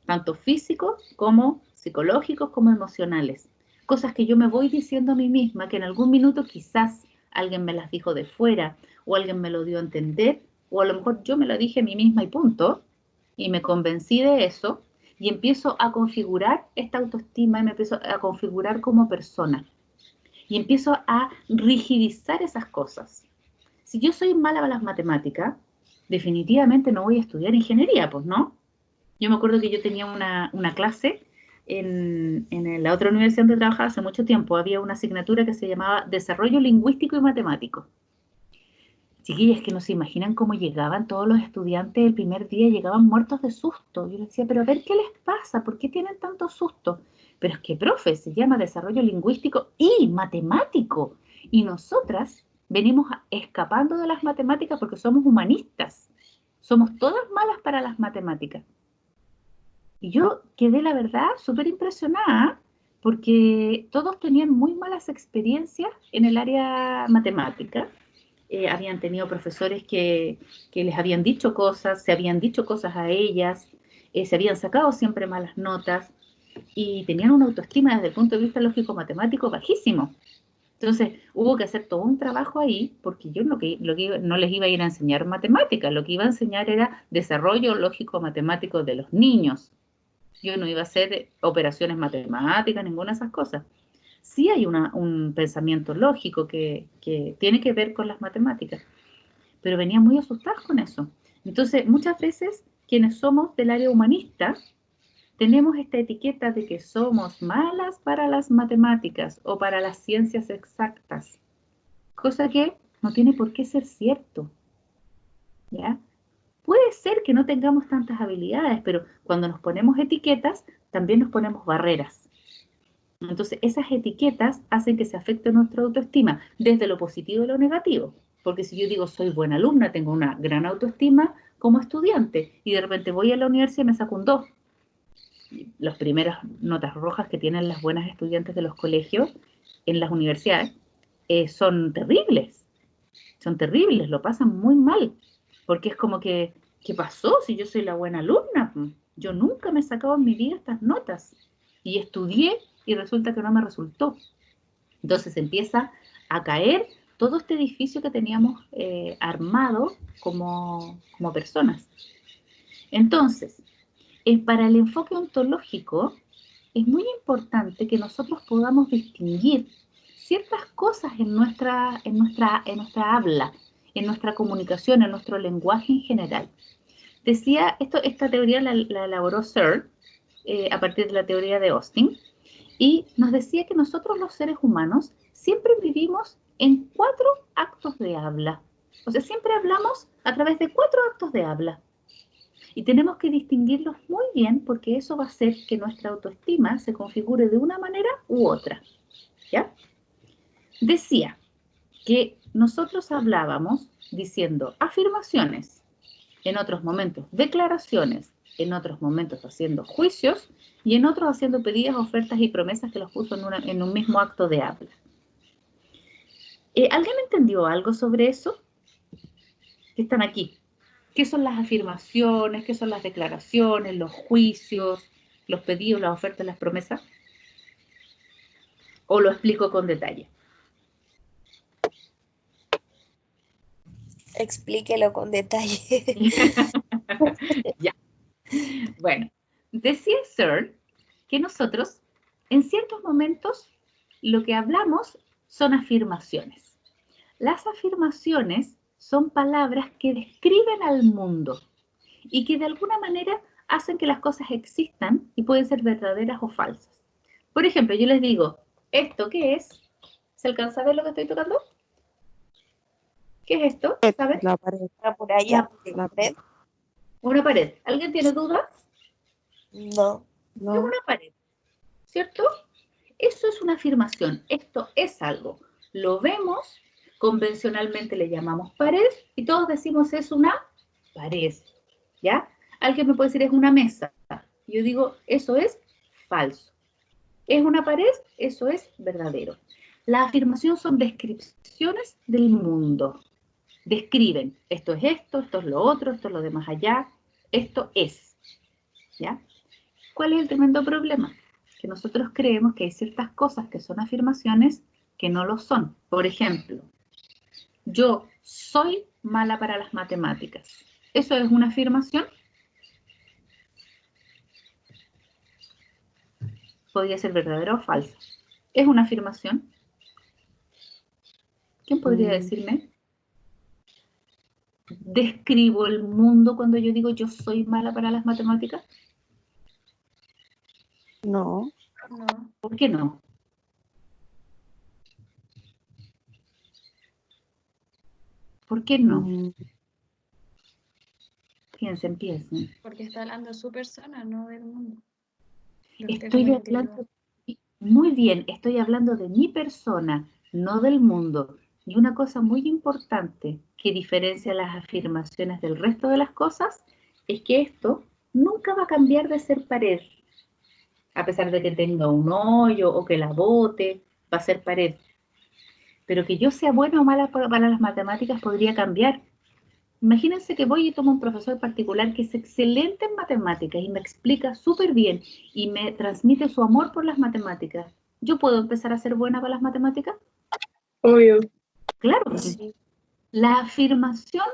tanto físicos como psicológicos como emocionales. Cosas que yo me voy diciendo a mí misma, que en algún minuto quizás alguien me las dijo de fuera, o alguien me lo dio a entender, o a lo mejor yo me lo dije a mí misma y punto, y me convencí de eso, y empiezo a configurar esta autoestima, y me empiezo a configurar como persona, y empiezo a rigidizar esas cosas. Si yo soy mala para las matemáticas, definitivamente no voy a estudiar ingeniería, pues, ¿no? Yo me acuerdo que yo tenía una clase en la otra universidad donde trabajaba hace mucho tiempo. Había una asignatura que se llamaba Desarrollo Lingüístico y Matemático. Chiquillas, que no se imaginan cómo llegaban todos los estudiantes el primer día, llegaban muertos de susto. Yo les decía, pero a ver, ¿qué les pasa? ¿Por qué tienen tanto susto? Pero es que, profe, se llama Desarrollo Lingüístico y Matemático. Y nosotras venimos escapando de las matemáticas porque somos humanistas. Somos todas malas para las matemáticas. Y yo quedé, la verdad, súper impresionada porque todos tenían muy malas experiencias en el área matemática. Habían tenido profesores que les habían dicho cosas, se habían dicho cosas a ellas, se habían sacado siempre malas notas y tenían una autoestima desde el punto de vista lógico-matemático bajísimo. Entonces hubo que hacer todo un trabajo ahí, porque yo no les iba a ir a enseñar matemáticas, lo que iba a enseñar era desarrollo lógico-matemático de los niños. Yo no iba a hacer operaciones matemáticas, ninguna de esas cosas. Sí hay un pensamiento lógico que tiene que ver con las matemáticas, pero venían muy asustados con eso. Entonces, muchas veces, quienes somos del área humanista, tenemos esta etiqueta de que somos malas para las matemáticas o para las ciencias exactas, cosa que no tiene por qué ser cierto, ¿ya? Puede ser que no tengamos tantas habilidades, pero cuando nos ponemos etiquetas, también nos ponemos barreras. Entonces, esas etiquetas hacen que se afecte nuestra autoestima, desde lo positivo y lo negativo. Porque si yo digo soy buena alumna, tengo una gran autoestima como estudiante, y de repente voy a la universidad y me saco un 2. Las primeras notas rojas que tienen las buenas estudiantes de los colegios en las universidades son terribles. Son terribles, lo pasan muy mal. Porque es como que, ¿qué pasó si yo soy la buena alumna? Yo nunca me he sacado en mi vida estas notas. Y estudié y resulta que no me resultó. Entonces empieza a caer todo este edificio que teníamos armado como personas. Entonces, para el enfoque ontológico es muy importante que nosotros podamos distinguir ciertas cosas en nuestra habla, en nuestra comunicación, en nuestro lenguaje en general. Decía, esta teoría la elaboró Searle a partir de la teoría de Austin, y nos decía que nosotros los seres humanos siempre vivimos en 4 actos de habla. O sea, siempre hablamos a través de 4 actos de habla. Y tenemos que distinguirlos muy bien porque eso va a hacer que nuestra autoestima se configure de una manera u otra. ¿Ya? Decía que nosotros hablábamos diciendo afirmaciones, en otros momentos declaraciones, en otros momentos haciendo juicios y en otros haciendo pedidos, ofertas y promesas que los puso en un mismo acto de habla. ¿Alguien entendió algo sobre eso? Que están aquí. ¿Qué son las afirmaciones? ¿Qué son las declaraciones? ¿Los juicios? ¿Los pedidos, las ofertas, las promesas? ¿O lo explico con detalle? Explíquelo con detalle. Ya. Bueno, decía Searle que nosotros, en ciertos momentos, lo que hablamos son afirmaciones. Las afirmaciones son palabras que describen al mundo y que de alguna manera hacen que las cosas existan y pueden ser verdaderas o falsas. Por ejemplo, yo les digo, ¿esto qué es? ¿Se alcanza a ver lo que estoy tocando? ¿Qué es esto? ¿Sabes? La pared. Una muralla, La pared. Una pared. ¿Alguien tiene dudas? No. Es una pared, ¿cierto? Eso es una afirmación. Esto es algo. Lo vemos, convencionalmente le llamamos pared y todos decimos es una pared, ¿ya? Alguien me puede decir es una mesa. Yo digo eso es falso. ¿Es una pared? Eso es verdadero. La afirmación son descripciones del mundo. Describen, esto es lo otro, esto es lo de más allá, esto es, ¿ya? ¿Cuál es el tremendo problema? Que nosotros creemos que hay ciertas cosas que son afirmaciones que no lo son. Por ejemplo, yo soy mala para las matemáticas. ¿Eso es una afirmación? Podría ser verdadera o falsa. ¿Es una afirmación? ¿Quién podría decirme? ¿Describo el mundo cuando yo digo yo soy mala para las matemáticas? No. No. ¿Por qué no? ¿Por qué no? Piensen. Porque está hablando de su persona, no del mundo. Estoy hablando, muy bien, estoy hablando de mi persona, no del mundo. Y una cosa muy importante que diferencia las afirmaciones del resto de las cosas es que esto nunca va a cambiar de ser pared. A pesar de que tenga un hoyo o que la bote, va a ser pared. Pero que yo sea buena o mala para las matemáticas podría cambiar. Imagínense que voy y tomo un profesor particular que es excelente en matemáticas y me explica súper bien y me transmite su amor por las matemáticas. ¿Yo puedo empezar a ser buena para las matemáticas? Obvio. Claro que sí. La afirmación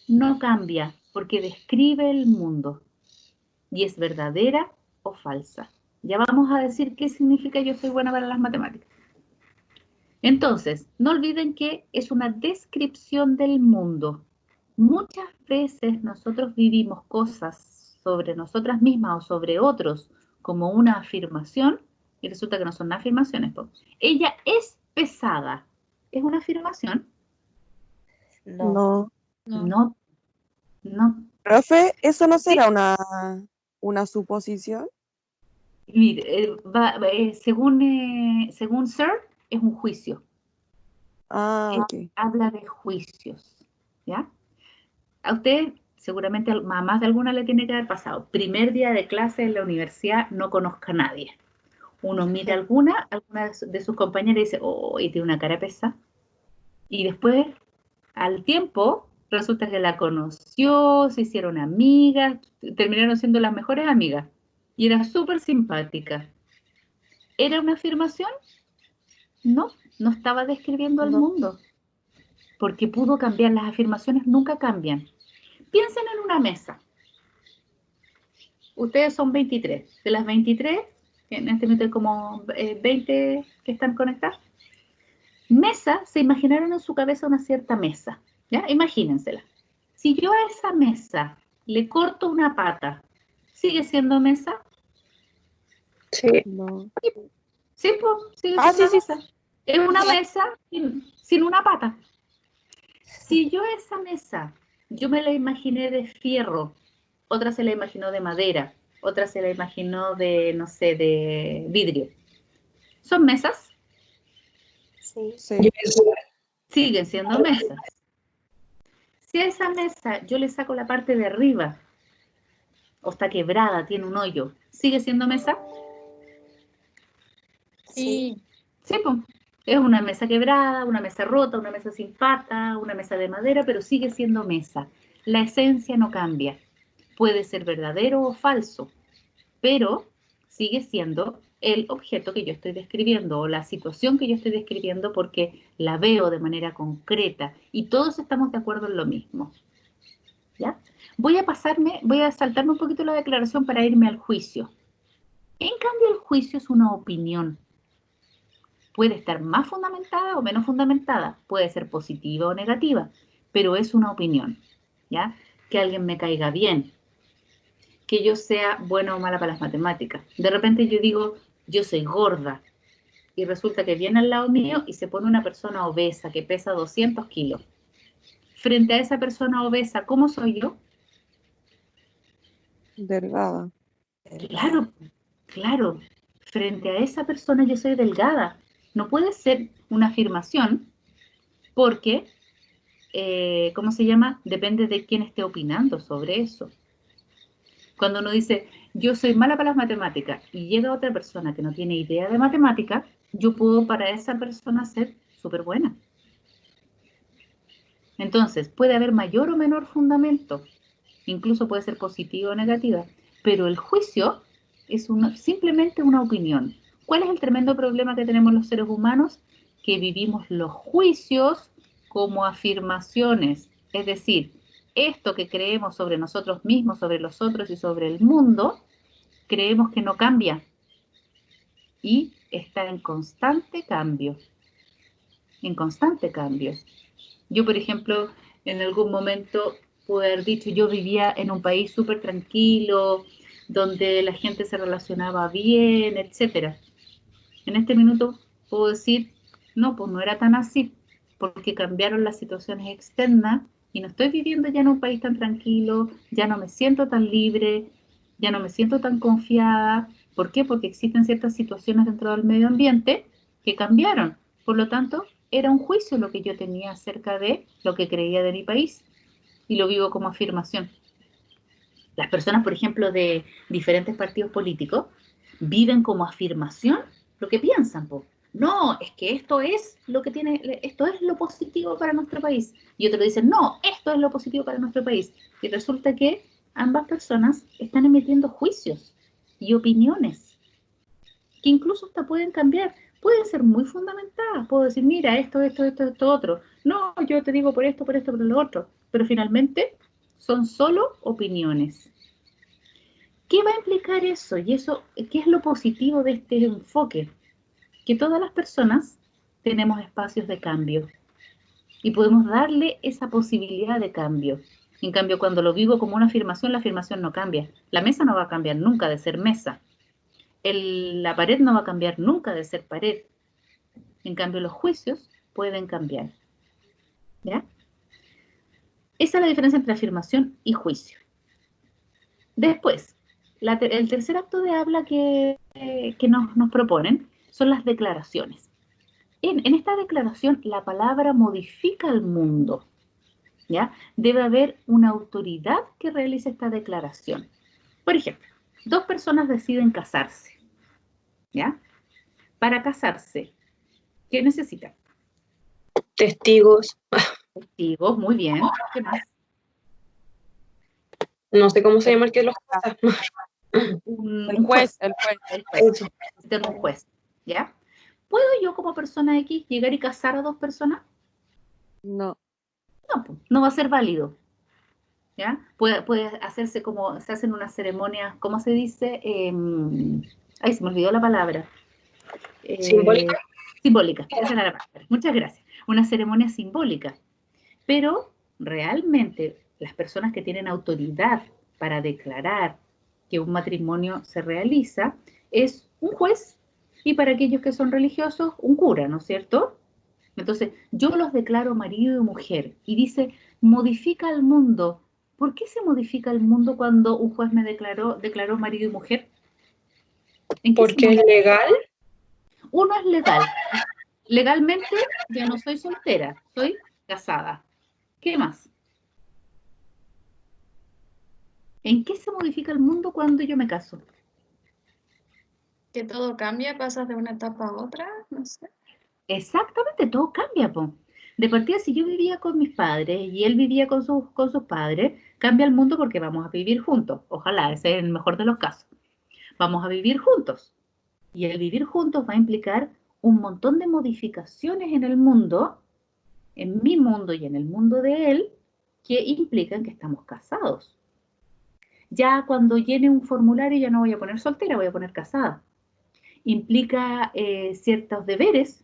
no cambia porque describe el mundo y es verdadera o falsa. Ya vamos a decir qué significa yo soy buena para las matemáticas. Entonces, no olviden que es una descripción del mundo. Muchas veces nosotros vivimos cosas sobre nosotras mismas o sobre otros como una afirmación y resulta que no son afirmaciones. Ella es pesada. ¿Es una afirmación? No. No. Profe, ¿eso no será una suposición? Mire, según Sir, es un juicio. Ok. Habla de juicios, ¿ya? A usted, seguramente a más de alguna le tiene que haber pasado. Primer día de clase en la universidad, no conozca a nadie. Uno mira a alguna de sus compañeras y dice, oh, y tiene una cara pesada. Y después, al tiempo, resulta que la conoció, se hicieron amigas, terminaron siendo las mejores amigas. Y era súper simpática. ¿Era una afirmación? No, no estaba describiendo al mundo. Porque pudo cambiar, las afirmaciones nunca cambian. Piensen en una mesa. Ustedes son 23. De las 23, en este momento hay como 20 que están conectadas. Mesa, se imaginaron en su cabeza una cierta mesa. ¿Ya? Imagínensela. Si yo a esa mesa le corto una pata, ¿sigue siendo mesa? Sí. No. Sí, pues, sigue siendo sí. mesa. Es una mesa sin una pata. Si yo a esa mesa, yo me la imaginé de fierro, otra se la imaginó de madera, otra se la imaginó de, no sé, de vidrio. ¿Son mesas? Sí. Siguen siendo mesas. Si a esa mesa yo le saco la parte de arriba, o está quebrada, tiene un hoyo, ¿sigue siendo mesa? Sí. Sí, pues. Es una mesa quebrada, una mesa rota, una mesa sin pata, una mesa de madera, pero sigue siendo mesa. La esencia no cambia. Puede ser verdadero o falso, pero sigue siendo el objeto que yo estoy describiendo o la situación que yo estoy describiendo porque la veo de manera concreta y todos estamos de acuerdo en lo mismo. ¿Ya? Voy a saltarme un poquito la declaración para irme al juicio. En cambio, el juicio es una opinión. Puede estar más fundamentada o menos fundamentada, puede ser positiva o negativa, pero es una opinión, ¿ya? Que alguien me caiga bien, que yo sea buena o mala para las matemáticas. De repente yo digo, yo soy gorda, y resulta que viene al lado mío y se pone una persona obesa que pesa 200 kilos. Frente a esa persona obesa, ¿cómo soy yo? Delgada. Claro, claro. Frente a esa persona yo soy delgada. No puede ser una afirmación porque, ¿cómo se llama? Depende de quién esté opinando sobre eso. Cuando uno dice, yo soy mala para las matemáticas y llega otra persona que no tiene idea de matemáticas, yo puedo para esa persona ser súper buena. Entonces, puede haber mayor o menor fundamento, incluso puede ser positiva o negativa, pero el juicio es simplemente una opinión. ¿Cuál es el tremendo problema que tenemos los seres humanos? Que vivimos los juicios como afirmaciones, es decir, esto que creemos sobre nosotros mismos, sobre los otros y sobre el mundo, creemos que no cambia y está en constante cambio, en constante cambio. Yo, por ejemplo, en algún momento pude haber dicho, yo vivía en un país súper tranquilo, donde la gente se relacionaba bien, etcétera. En este minuto puedo decir, no, pues no era tan así, porque cambiaron las situaciones externas y no estoy viviendo ya en un país tan tranquilo, ya no me siento tan libre, ya no me siento tan confiada. ¿Por qué? Porque existen ciertas situaciones dentro del medio ambiente que cambiaron. Por lo tanto, era un juicio lo que yo tenía acerca de lo que creía de mi país y lo vivo como afirmación. Las personas, por ejemplo, de diferentes partidos políticos viven como afirmación lo que piensan, po. No, es que esto es lo que tiene, esto es lo positivo para nuestro país. Y otros dicen, no, esto es lo positivo para nuestro país. Y resulta que ambas personas están emitiendo juicios y opiniones que incluso hasta pueden cambiar, pueden ser muy fundamentadas. Puedo decir, mira, esto, otro. No, yo te digo por esto, por lo otro. Pero finalmente son solo opiniones. ¿Qué va a implicar eso? Y eso, ¿qué es lo positivo de este enfoque? Que todas las personas tenemos espacios de cambio y podemos darle esa posibilidad de cambio. En cambio, cuando lo vivo como una afirmación, la afirmación no cambia. La mesa no va a cambiar nunca de ser mesa. La pared no va a cambiar nunca de ser pared. En cambio, los juicios pueden cambiar. ¿Ya? Esa es la diferencia entre afirmación y juicio. Después, el tercer acto de habla que nos proponen son las declaraciones. En esta declaración, la palabra modifica el mundo. ¿Ya? Debe haber una autoridad que realice esta declaración. Por ejemplo, dos personas deciden casarse. ¿Ya? Para casarse, ¿qué necesitan? Testigos. Testigos, muy bien. ¿Qué más? No sé cómo se llama el que los casa. Un juez. El juez. Eso. Necesitan un juez. ¿Ya? ¿Puedo yo como persona X llegar y casar a dos personas? No. No, pues, no va a ser válido. ¿Ya? Puede hacerse como, se hacen unas ceremonias, ¿cómo se dice? Ay, se me olvidó la palabra. ¿Simbólica? Simbólica, esa era la palabra. Muchas gracias. Una ceremonia simbólica. Pero realmente las personas que tienen autoridad para declarar que un matrimonio se realiza es un juez y para aquellos que son religiosos, un cura, ¿no es cierto? Entonces, yo los declaro marido y mujer y dice, modifica el mundo. ¿Por qué se modifica el mundo cuando un juez me declaró marido y mujer? Porque es legal. Uno es legal. Legalmente ya no soy soltera, soy casada. ¿Qué más? ¿En qué se modifica el mundo cuando yo me caso? Que todo cambia, pasas de una etapa a otra, no sé. Exactamente, todo cambia, po. De partida, si yo vivía con mis padres y él vivía con sus padres, cambia el mundo porque vamos a vivir juntos. Ojalá, ese es el mejor de los casos. Vamos a vivir juntos. Y el vivir juntos va a implicar un montón de modificaciones en el mundo, en mi mundo y en el mundo de él, que implican que estamos casados. Ya cuando llene un formulario ya no voy a poner soltera, voy a poner casada. Implica ciertos deberes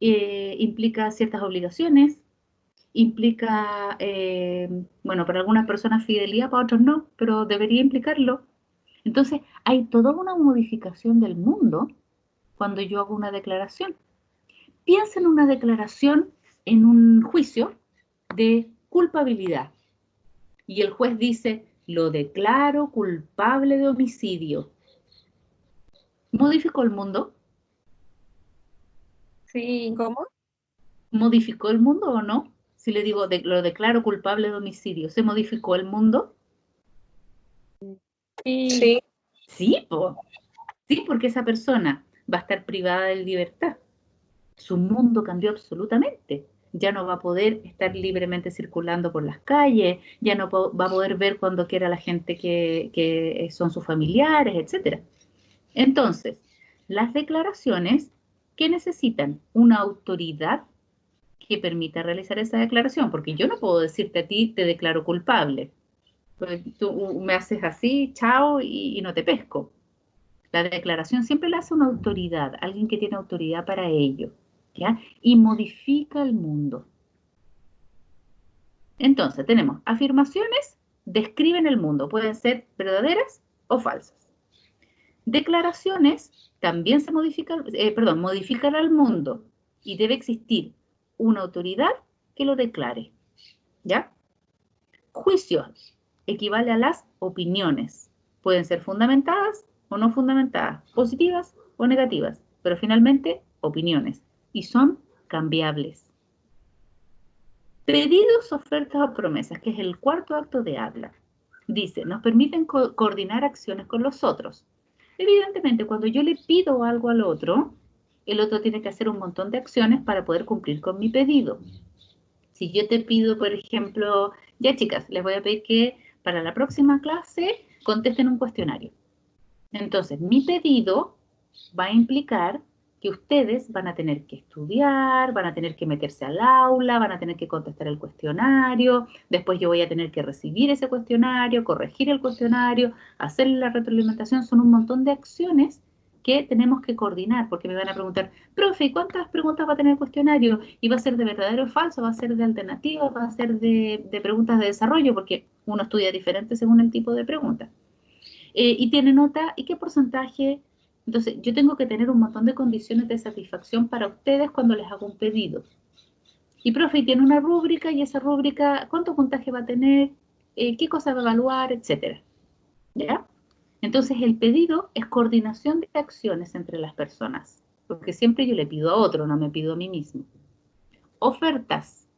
implica ciertas obligaciones, implica, bueno, para algunas personas fidelidad, para otros no, pero debería implicarlo. Entonces, hay toda una modificación del mundo cuando yo hago una declaración. Piensa en una declaración en un juicio de culpabilidad. Y el juez dice, lo declaro culpable de homicidio. ¿Modificó el mundo? Sí. ¿Cómo? ¿Modificó el mundo o no? Si le digo, lo declaro culpable de homicidio, ¿se modificó el mundo? Sí. Sí. Sí, sí, porque esa persona va a estar privada de libertad. Su mundo cambió absolutamente. Ya no va a poder estar libremente circulando por las calles, ya no va a poder ver cuando quiera a la gente que son sus familiares, etc. Entonces, las declaraciones que necesitan una autoridad que permita realizar esa declaración, porque yo no puedo decirte a ti, te declaro culpable. Pues tú me haces así, chao, y no te pesco. La declaración siempre la hace una autoridad, alguien que tiene autoridad para ello, ¿ya? Y modifica el mundo. Entonces, tenemos afirmaciones, describen el mundo, pueden ser verdaderas o falsas. Declaraciones también se modifican, modifican al mundo y debe existir una autoridad que lo declare, ¿ya? Juicios equivale a las opiniones. Pueden ser fundamentadas o no fundamentadas, positivas o negativas, pero finalmente opiniones y son cambiables. Pedidos, ofertas o promesas, que es el cuarto acto de habla. Dice, nos permiten coordinar acciones con los otros. Evidentemente, cuando yo le pido algo al otro, el otro tiene que hacer un montón de acciones para poder cumplir con mi pedido. Si yo te pido, por ejemplo, ya chicas, les voy a pedir que para la próxima clase contesten un cuestionario. Entonces, mi pedido va a implicar que ustedes van a tener que estudiar, van a tener que meterse al aula, van a tener que contestar el cuestionario, después yo voy a tener que recibir ese cuestionario, corregir el cuestionario, hacerle la retroalimentación, son un montón de acciones que tenemos que coordinar, porque me van a preguntar, profe, ¿cuántas preguntas va a tener el cuestionario? ¿Y va a ser de verdadero o falso? ¿Va a ser de alternativa? ¿Va a ser de preguntas de desarrollo? Porque uno estudia diferente según el tipo de pregunta. Y tiene nota, ¿y qué porcentaje? Entonces, yo tengo que tener un montón de condiciones de satisfacción para ustedes cuando les hago un pedido. Y profe, tiene una rúbrica, y esa rúbrica, ¿cuánto puntaje va a tener? ¿Qué cosa va a evaluar? Etcétera. ¿Ya? Entonces, el pedido es coordinación de acciones entre las personas, porque siempre yo le pido a otro, no me pido a mí mismo. Ofertas,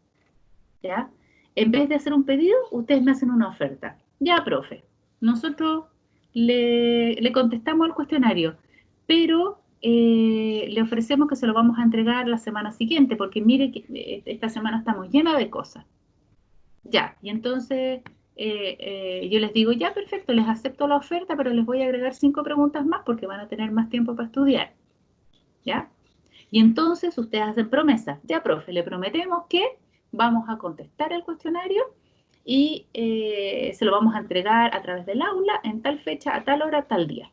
¿ya? En vez de hacer un pedido, ustedes me hacen una oferta. Ya, profe, nosotros le contestamos al cuestionario, pero le ofrecemos que se lo vamos a entregar la semana siguiente, porque mire que esta semana estamos llena de cosas. Ya, y entonces yo les digo, ya, perfecto, les acepto la oferta, pero les voy a agregar 5 preguntas más porque van a tener más tiempo para estudiar. ¿Ya? Y entonces ustedes hacen promesas. Ya, profe, le prometemos que vamos a contestar el cuestionario y se lo vamos a entregar a través del aula en tal fecha, a tal hora, tal día.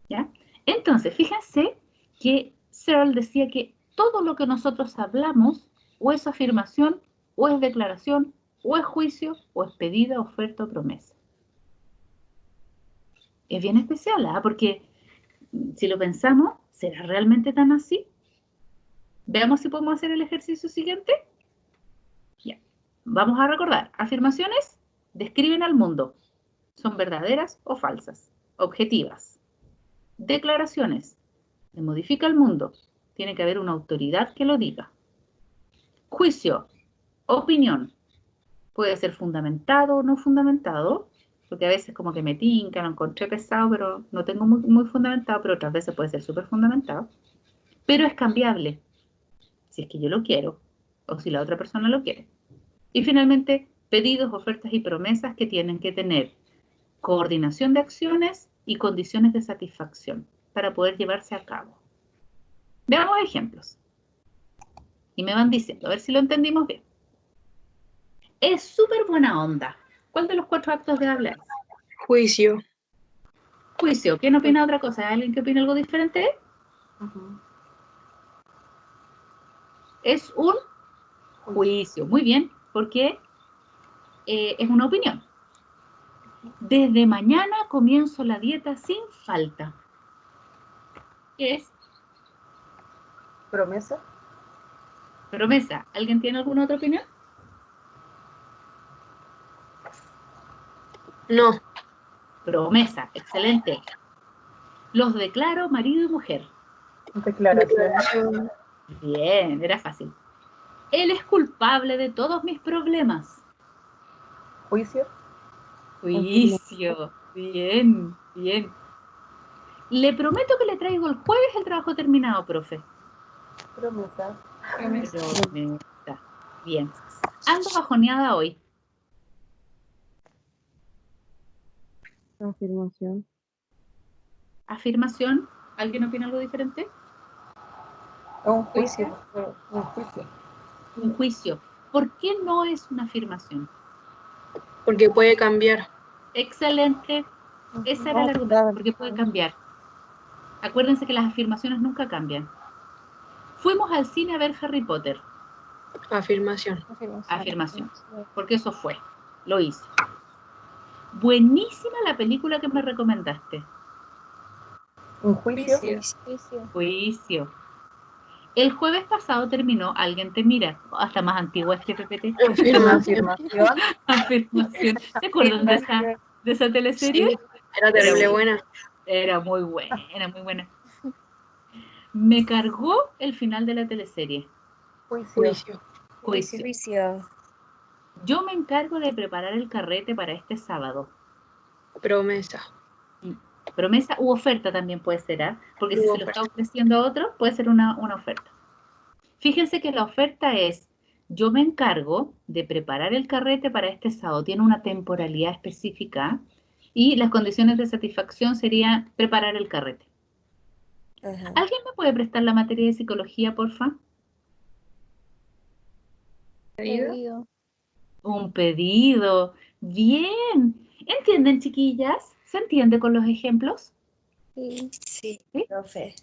¿Ya? Entonces, fíjense que Searle decía que todo lo que nosotros hablamos, o es afirmación, o es declaración, o es juicio, o es pedida, oferta o promesa. Es bien especial, ¿ah? Porque si lo pensamos, ¿será realmente tan así? Veamos si podemos hacer el ejercicio siguiente. Ya. Vamos a recordar, afirmaciones describen al mundo. Son verdaderas o falsas, objetivas. Declaraciones, se modifica el mundo. Tiene que haber una autoridad que lo diga. Juicio, opinión. Puede ser fundamentado o no fundamentado, porque a veces como que me tinca, lo encontré pesado, pero no tengo muy fundamentado, pero otras veces puede ser súper fundamentado. Pero es cambiable, si es que yo lo quiero, o si la otra persona lo quiere. Y finalmente, pedidos, ofertas y promesas que tienen que tener coordinación de acciones y condiciones de satisfacción para poder llevarse a cabo. Veamos ejemplos. Y me van diciendo, a ver si lo entendimos bien. Es súper buena onda. ¿Cuál de los 4 actos de habla es? Juicio. Juicio. ¿Quién opina otra cosa? ¿Hay alguien que opina algo diferente? Es un juicio. Muy bien, porque es una opinión. Desde mañana comienzo la dieta sin falta. ¿Qué es? Promesa. Promesa. ¿Alguien tiene alguna otra opinión? No. Promesa. Excelente. Los declaro marido y mujer. Declaración. Bien, era fácil. Él es culpable de todos mis problemas. Juicio. Juicio. Bien, bien. Le prometo que le traigo el jueves el trabajo terminado, profe. Promesa. Promesa. Bien. Ando bajoneada hoy. Afirmación. Afirmación. ¿Alguien opina algo diferente? Un juicio. Un juicio. Un juicio. ¿Por qué no es una afirmación? Porque puede cambiar. Excelente. Esa era la argumento, porque puede cambiar. Acuérdense que las afirmaciones nunca cambian. Fuimos al cine a ver Harry Potter. Afirmación. Afirmación. Porque eso fue. Lo hice. Buenísima la película que me recomendaste. Un juicio. Juicio. El jueves pasado terminó Alguien te mira. Hasta más antigua este PPT. Afirmación. Afirmación. ¿Te acuerdan de esa teleserie? Sí, era terrible buena. Era muy buena, muy buena. Me cargó el final de la teleserie. Juicio. Juicio. Yo me encargo de preparar el carrete para este sábado. Promesa. Promesa u oferta también puede ser, ¿eh? Porque si se lo Oferta. está ofreciendo a otro, puede ser una oferta. Fíjense que la oferta es, yo me encargo de preparar el carrete para este sábado. Tiene una temporalidad específica y las condiciones de satisfacción serían preparar el carrete. ¿Alguien me puede prestar la materia de psicología, porfa? Pedido. Un pedido. Bien. ¿Entienden, chiquillas? ¿Se entiende con los ejemplos? Sí. Sí, ¿Sí? profe.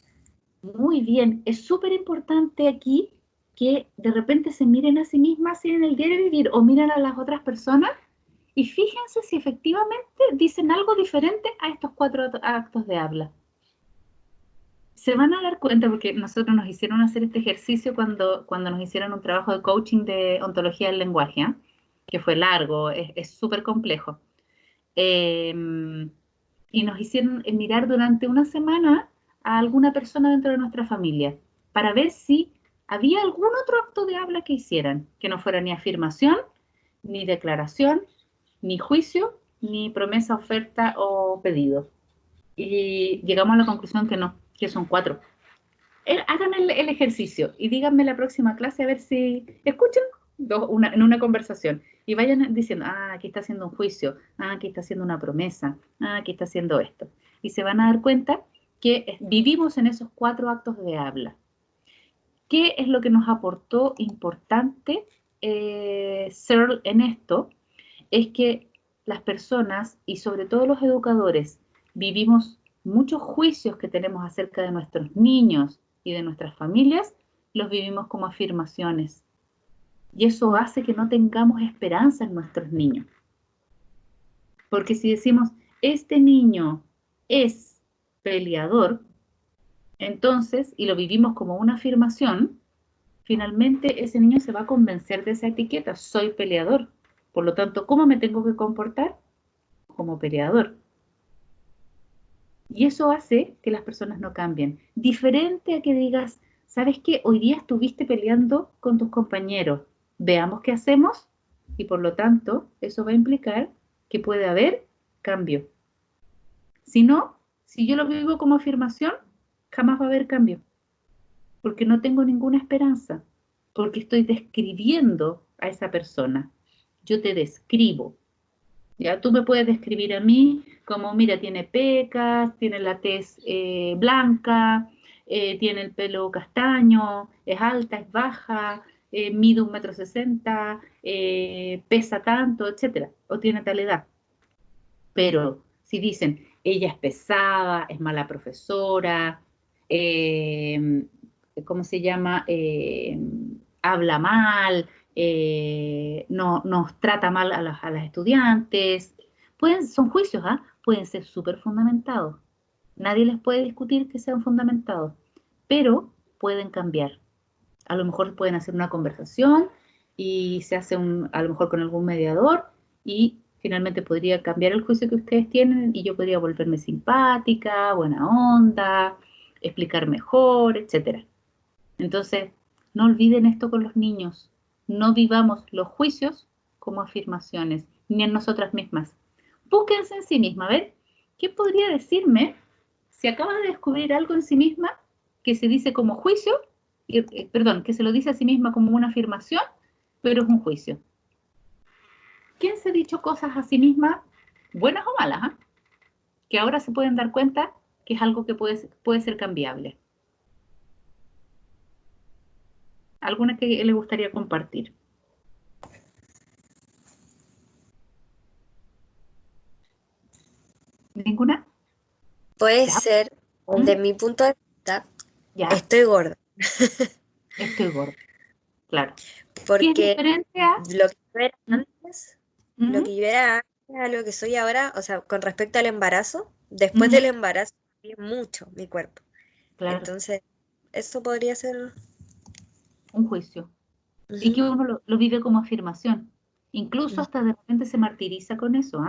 Muy bien. Es súper importante aquí que de repente se miren a sí mismas en el diario vivir o miren a las otras personas y fíjense si efectivamente dicen algo diferente a estos 4 actos de habla. Se van a dar cuenta porque nosotros nos hicieron hacer este ejercicio cuando nos hicieron un trabajo de coaching de ontología del lenguaje, ¿eh? Que fue largo, es súper complejo. Y nos hicieron mirar durante una semana a alguna persona dentro de nuestra familia para ver si había algún otro acto de habla que hicieran, que no fuera ni afirmación, ni declaración, ni juicio, ni promesa, oferta o pedido. Y llegamos a la conclusión que no, que son 4. Hagan el ejercicio y díganme la próxima clase a ver si escuchen en una conversación y vayan diciendo, aquí está haciendo un juicio, aquí está haciendo una promesa, aquí está haciendo esto. Y se van a dar cuenta que vivimos en esos 4 actos de habla. ¿Qué es lo que nos aportó importante Searle en esto? Es que las personas y sobre todo los educadores vivimos muchos juicios que tenemos acerca de nuestros niños y de nuestras familias, los vivimos como afirmaciones. Y eso hace que no tengamos esperanza en nuestros niños. Porque si decimos, este niño es peleador, entonces, y lo vivimos como una afirmación, finalmente ese niño se va a convencer de esa etiqueta, soy peleador. Por lo tanto, ¿cómo me tengo que comportar? Como peleador. Y eso hace que las personas no cambien. Diferente a que digas, ¿sabes qué? Hoy día estuviste peleando con tus compañeros. Veamos qué hacemos. Y por lo tanto, eso va a implicar que puede haber cambio. Si no, si yo lo vivo como afirmación, jamás va a haber cambio. Porque no tengo ninguna esperanza. Porque estoy describiendo a esa persona. Yo te describo. Ya tú me puedes describir a mí como, mira, tiene pecas, tiene la tez blanca, tiene el pelo castaño, es alta, es baja, mide 1,60 m, pesa tanto, etcétera, o tiene tal edad. Pero si dicen, ella es pesada, es mala profesora, ¿cómo se llama? habla mal, no, nos trata mal a las estudiantes. Son juicios, ¿ah? Pueden ser súper fundamentados. Nadie les puede discutir que sean fundamentados, pero pueden cambiar. A lo mejor pueden hacer una conversación y se hace a lo mejor con algún mediador y finalmente podría cambiar el juicio que ustedes tienen y yo podría volverme simpática, buena onda, explicar mejor, etc. Entonces, no olviden esto con los niños. No vivamos los juicios como afirmaciones, ni en nosotras mismas. Búsquense en sí misma, a ver, ¿qué podría decirme si acaba de descubrir algo en sí misma que se dice como juicio, perdón, que se lo dice a sí misma como una afirmación, pero es un juicio? ¿Quién se ha dicho cosas a sí misma, buenas o malas, que ahora se pueden dar cuenta que es algo que puede ser cambiable? ¿Alguna que le gustaría compartir? ¿Ninguna? Puede ¿Ya? ser, desde mi punto de vista, Ya, estoy gorda. estoy gorda, claro. ¿Qué es Porque diferente a...? lo que yo era ¿Mm? antes, lo ¿Mm? que yo era antes a lo que soy ahora, o sea, con respecto al embarazo, después ¿Mm? del embarazo cambió mucho mi cuerpo. Claro, Entonces, eso podría ser. un juicio. Y que Ujú, uno lo vive como afirmación. Incluso ujú. hasta de repente se martiriza con eso,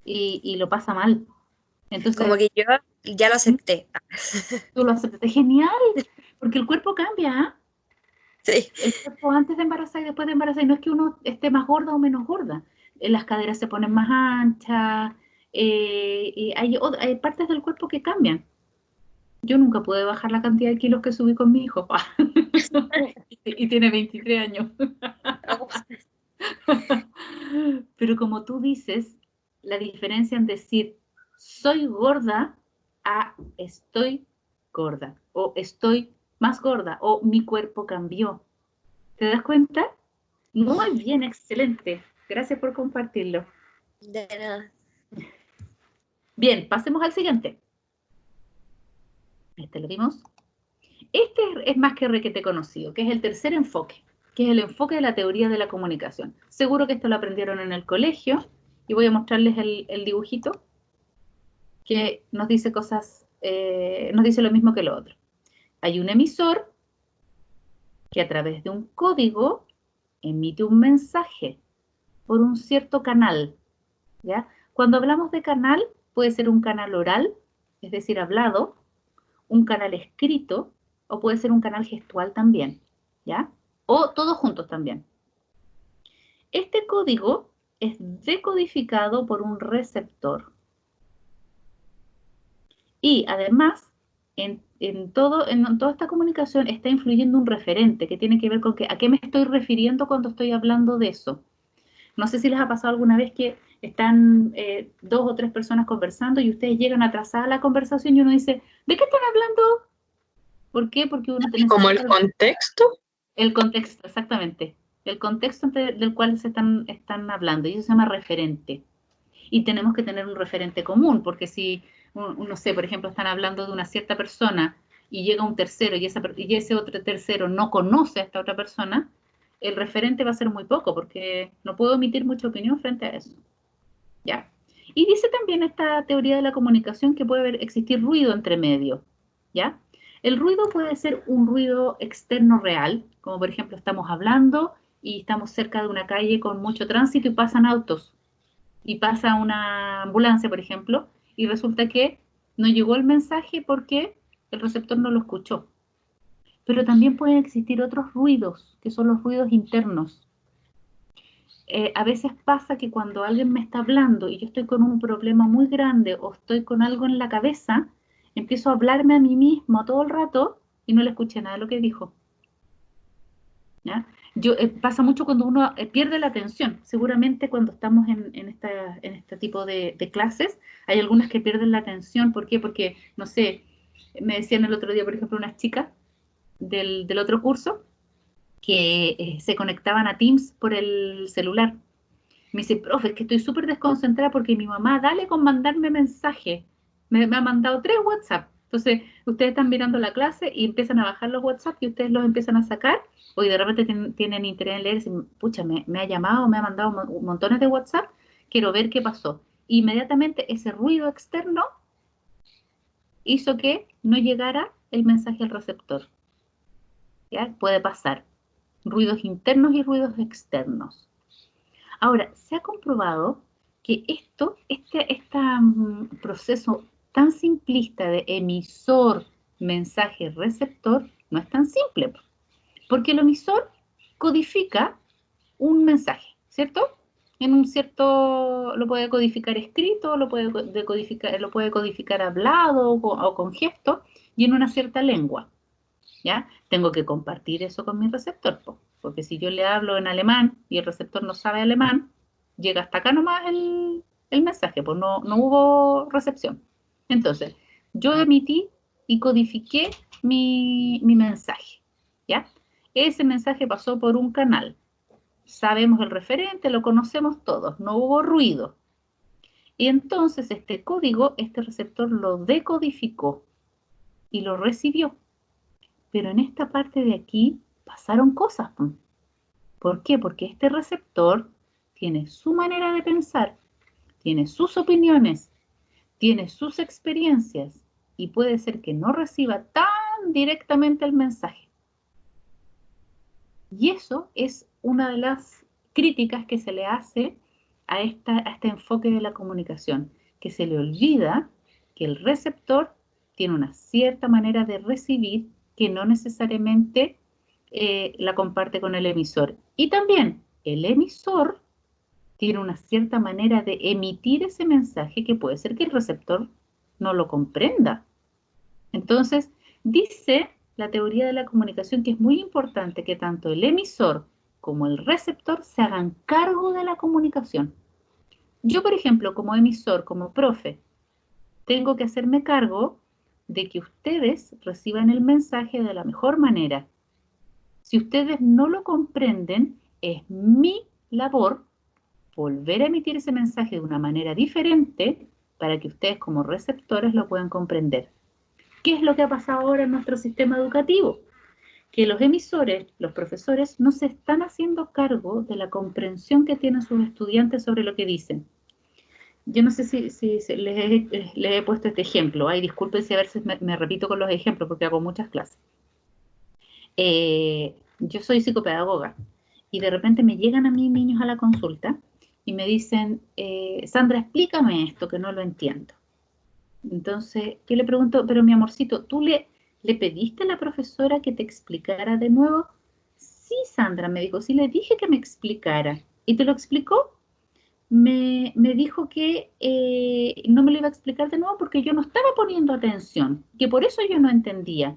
y lo pasa mal. Como Entonces, que yo ya lo acepté. tú lo aceptas. Genial, porque el cuerpo cambia, Sí. El cuerpo antes de embarazar y después de embarazar. Y no es que uno esté más gorda o menos gorda. Las caderas se ponen más anchas, y hay partes del cuerpo que cambian. Yo nunca pude bajar la cantidad de kilos que subí con mi hijo. Y tiene 23 años. Pero como tú dices, la diferencia en decir soy gorda a estoy gorda, o estoy más gorda, o mi cuerpo cambió. ¿Te das cuenta? Muy bien, excelente. Gracias por compartirlo. De nada. Bien, pasemos al siguiente. Este lo vimos. Este es más que requete conocido, que es el tercer enfoque, que es el enfoque de la teoría de la comunicación. Seguro que esto lo aprendieron en el colegio y voy a mostrarles el dibujito que nos dice cosas, nos dice lo mismo que lo otro. Hay un emisor que a través de un código emite un mensaje por un cierto canal, ¿ya? Cuando hablamos de canal, puede ser un canal oral, es decir, hablado, un canal escrito, o puede ser un canal gestual también, ¿ya? O todos juntos también. Este código es decodificado por un receptor. Y además, en toda esta comunicación está influyendo un referente que tiene que ver con a qué me estoy refiriendo cuando estoy hablando de eso. No sé si les ha pasado alguna vez que están dos o tres personas conversando y ustedes llegan atrasadas a la conversación y uno dice, ¿de qué están hablando? ¿Por qué? Porque uno Como el necesita contexto. el contexto, exactamente. El contexto del cual se están hablando, y eso se llama referente. Y tenemos que tener un referente común, porque si, no sé, por ejemplo, están hablando de una cierta persona y llega un tercero y ese otro tercero no conoce a esta otra persona, el referente va a ser muy poco, porque no puedo emitir mucha opinión frente a eso. ¿Ya? Y dice también esta teoría de la comunicación que puede existir ruido entre medio, ¿ya? El ruido puede ser un ruido externo real, como por ejemplo estamos hablando y estamos cerca de una calle con mucho tránsito y pasan autos, y pasa una ambulancia, por ejemplo, y resulta que no llegó el mensaje porque el receptor no lo escuchó. Pero también pueden existir otros ruidos, que son los ruidos internos. A veces pasa que cuando alguien me está hablando y yo estoy con un problema muy grande o estoy con algo en la cabeza, empiezo a hablarme a mí mismo todo el rato y no le escuché nada de lo que dijo. ¿Ya? Pasa mucho cuando uno pierde la atención. Seguramente cuando estamos en este tipo de clases, hay algunas que pierden la atención. ¿Por qué? Porque, no sé, me decían el otro día, por ejemplo, unas chicas del otro curso que se conectaban a Teams por el celular. Me dice, profe, es que estoy súper desconcentrada porque mi mamá, dale con mandarme mensaje. Me ha mandado 3 WhatsApp. Entonces, ustedes están mirando la clase y empiezan a bajar los WhatsApp y ustedes los empiezan a sacar, o de repente tienen interés en leer y dicen, pucha, me ha llamado, me ha mandado montones de WhatsApp, quiero ver qué pasó. Inmediatamente ese ruido externo hizo que no llegara el mensaje al receptor. ¿Ya? Puede pasar. Ruidos internos y ruidos externos. Ahora, se ha comprobado que este proceso tan simplista de emisor, mensaje, receptor, no es tan simple, porque el emisor codifica un mensaje, ¿cierto? En un cierto, lo puede codificar escrito, lo puede codificar hablado o con gestos, y en una cierta lengua, ¿ya? Tengo que compartir eso con mi receptor, porque si yo le hablo en alemán y el receptor no sabe alemán, llega hasta acá nomás el mensaje, pues no hubo recepción. Entonces, yo emití y codifiqué mi mensaje, ¿ya? Ese mensaje pasó por un canal. Sabemos el referente, lo conocemos todos, no hubo ruido. Y entonces este código, este receptor lo decodificó y lo recibió. Pero en esta parte de aquí pasaron cosas. ¿Por qué? Porque este receptor tiene su manera de pensar, tiene sus opiniones, tiene sus experiencias y puede ser que no reciba tan directamente el mensaje. Y eso es una de las críticas que se le hace a este enfoque de la comunicación, que se le olvida que el receptor tiene una cierta manera de recibir que no necesariamente la comparte con el emisor. Y también el emisor tiene una cierta manera de emitir ese mensaje que puede ser que el receptor no lo comprenda. Entonces, dice la teoría de la comunicación que es muy importante que tanto el emisor como el receptor se hagan cargo de la comunicación. Yo, por ejemplo, como emisor, como profe, tengo que hacerme cargo de que ustedes reciban el mensaje de la mejor manera. Si ustedes no lo comprenden, es mi labor volver a emitir ese mensaje de una manera diferente para que ustedes como receptores lo puedan comprender. ¿Qué es lo que ha pasado ahora en nuestro sistema educativo? Que los emisores, los profesores, no se están haciendo cargo de la comprensión que tienen sus estudiantes sobre lo que dicen. Yo no sé si les he puesto este ejemplo. Ay, disculpen si a veces me repito con los ejemplos porque hago muchas clases. Yo soy psicopedagoga y de repente me llegan a mí niños a la consulta y me dicen, Sandra, explícame esto que no lo entiendo. Entonces, yo le pregunto, pero mi amorcito, ¿tú le pediste a la profesora que te explicara de nuevo? Sí, Sandra, me dijo, sí le dije que me explicara. ¿Y te lo explicó? Me dijo que no me lo iba a explicar de nuevo porque yo no estaba poniendo atención, que por eso yo no entendía.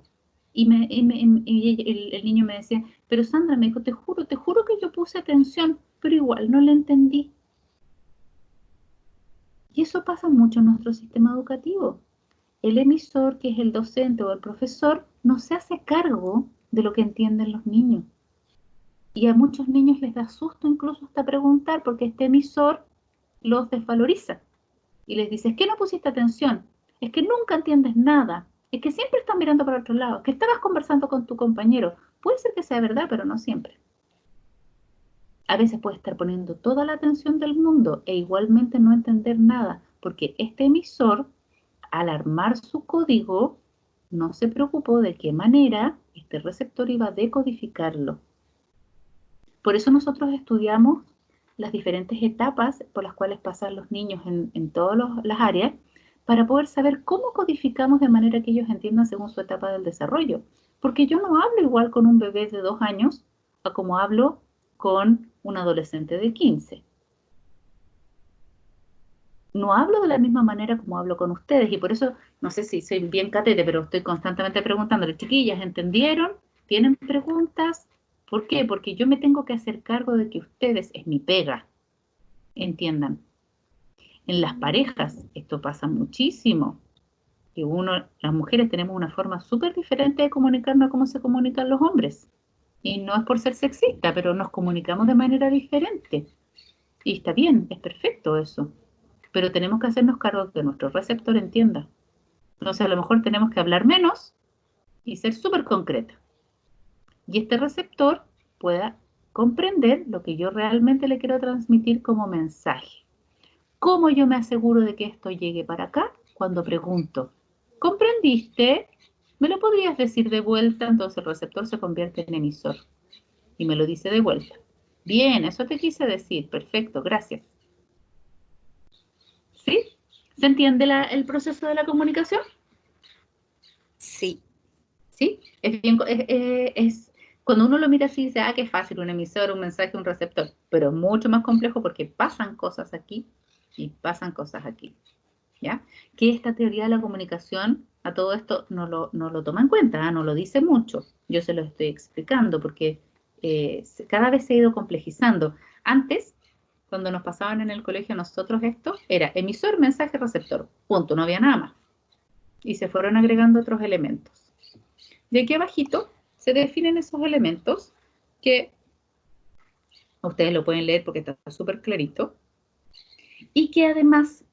Y el niño me decía, pero Sandra, me dijo, te juro que yo puse atención, pero igual no le entendí. Y eso pasa mucho en nuestro sistema educativo. El emisor, que es el docente o el profesor, no se hace cargo de lo que entienden los niños. Y a muchos niños les da susto incluso hasta preguntar porque este emisor los desvaloriza. Y les dice, es que no pusiste atención, es que nunca entiendes nada, es que siempre estás mirando para otro lado, que estabas conversando con tu compañero. Puede ser que sea verdad, pero no siempre. A veces puede estar poniendo toda la atención del mundo e igualmente no entender nada, porque este emisor, al armar su código, no se preocupó de qué manera este receptor iba a decodificarlo. Por eso nosotros estudiamos las diferentes etapas por las cuales pasan los niños en todas las áreas, para poder saber cómo codificamos de manera que ellos entiendan según su etapa del desarrollo. Porque yo no hablo igual con un bebé de 2 años a como hablo con un adolescente de 15. No hablo de la misma manera como hablo con ustedes y por eso, no sé si soy bien catete, pero estoy constantemente preguntándole, chiquillas, ¿entendieron? ¿Tienen preguntas? ¿Por qué? Porque yo me tengo que hacer cargo de que ustedes, es mi pega, entiendan. En las parejas esto pasa muchísimo, que las mujeres tenemos una forma súper diferente de comunicarnos a cómo se comunican los hombres. Y no es por ser sexista, pero nos comunicamos de manera diferente. Y está bien, es perfecto eso. Pero tenemos que hacernos cargo de que nuestro receptor entienda. Entonces, a lo mejor tenemos que hablar menos y ser súper concreta. Y este receptor pueda comprender lo que yo realmente le quiero transmitir como mensaje. ¿Cómo yo me aseguro de que esto llegue para acá? Cuando pregunto, ¿comprendiste? ¿Me lo podrías decir de vuelta? Entonces el receptor se convierte en emisor y me lo dice de vuelta. Bien, eso te quise decir. Perfecto, gracias. ¿Sí? ¿Se entiende el proceso de la comunicación? Sí. ¿Sí? Cuando uno lo mira así, dice, qué fácil, un emisor, un mensaje, un receptor. Pero es mucho más complejo porque pasan cosas aquí y pasan cosas aquí. ¿Ya? Que esta teoría de la comunicación a todo esto no lo toma en cuenta, no lo dice mucho. Yo se lo estoy explicando porque cada vez se ha ido complejizando. Antes, cuando nos pasaban en el colegio a nosotros esto, era emisor, mensaje, receptor. Punto, no había nada más. Y se fueron agregando otros elementos. De aquí abajito se definen esos elementos que ustedes lo pueden leer porque está súper clarito. Y que además,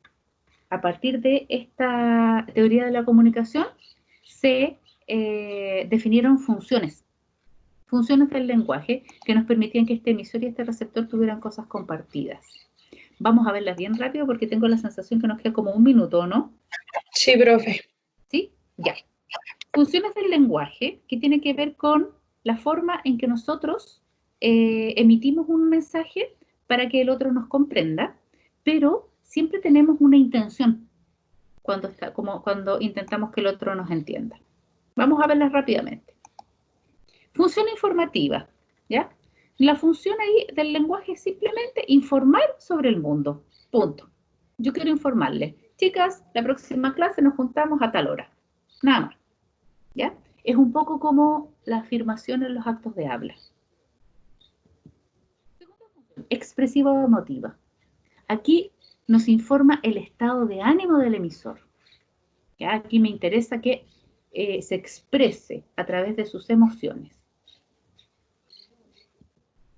a partir de esta teoría de la comunicación, se definieron funciones del lenguaje que nos permitían que este emisor y este receptor tuvieran cosas compartidas. Vamos a verlas bien rápido porque tengo la sensación que nos queda como un minuto, ¿no? Sí, profe. ¿Sí? Ya. Funciones del lenguaje que tiene que ver con la forma en que nosotros emitimos un mensaje para que el otro nos comprenda, pero siempre tenemos una intención cuando intentamos que el otro nos entienda. Vamos a verlas rápidamente. Función informativa, ¿ya? La función ahí del lenguaje es simplemente informar sobre el mundo, punto. Yo quiero informarles, chicas, la próxima clase nos juntamos a tal hora, nada más, ¿ya? Es un poco como la afirmación en los actos de habla. Expresiva o emotiva. Aquí nos informa el estado de ánimo del emisor. ¿Ya? Aquí me interesa que se exprese a través de sus emociones.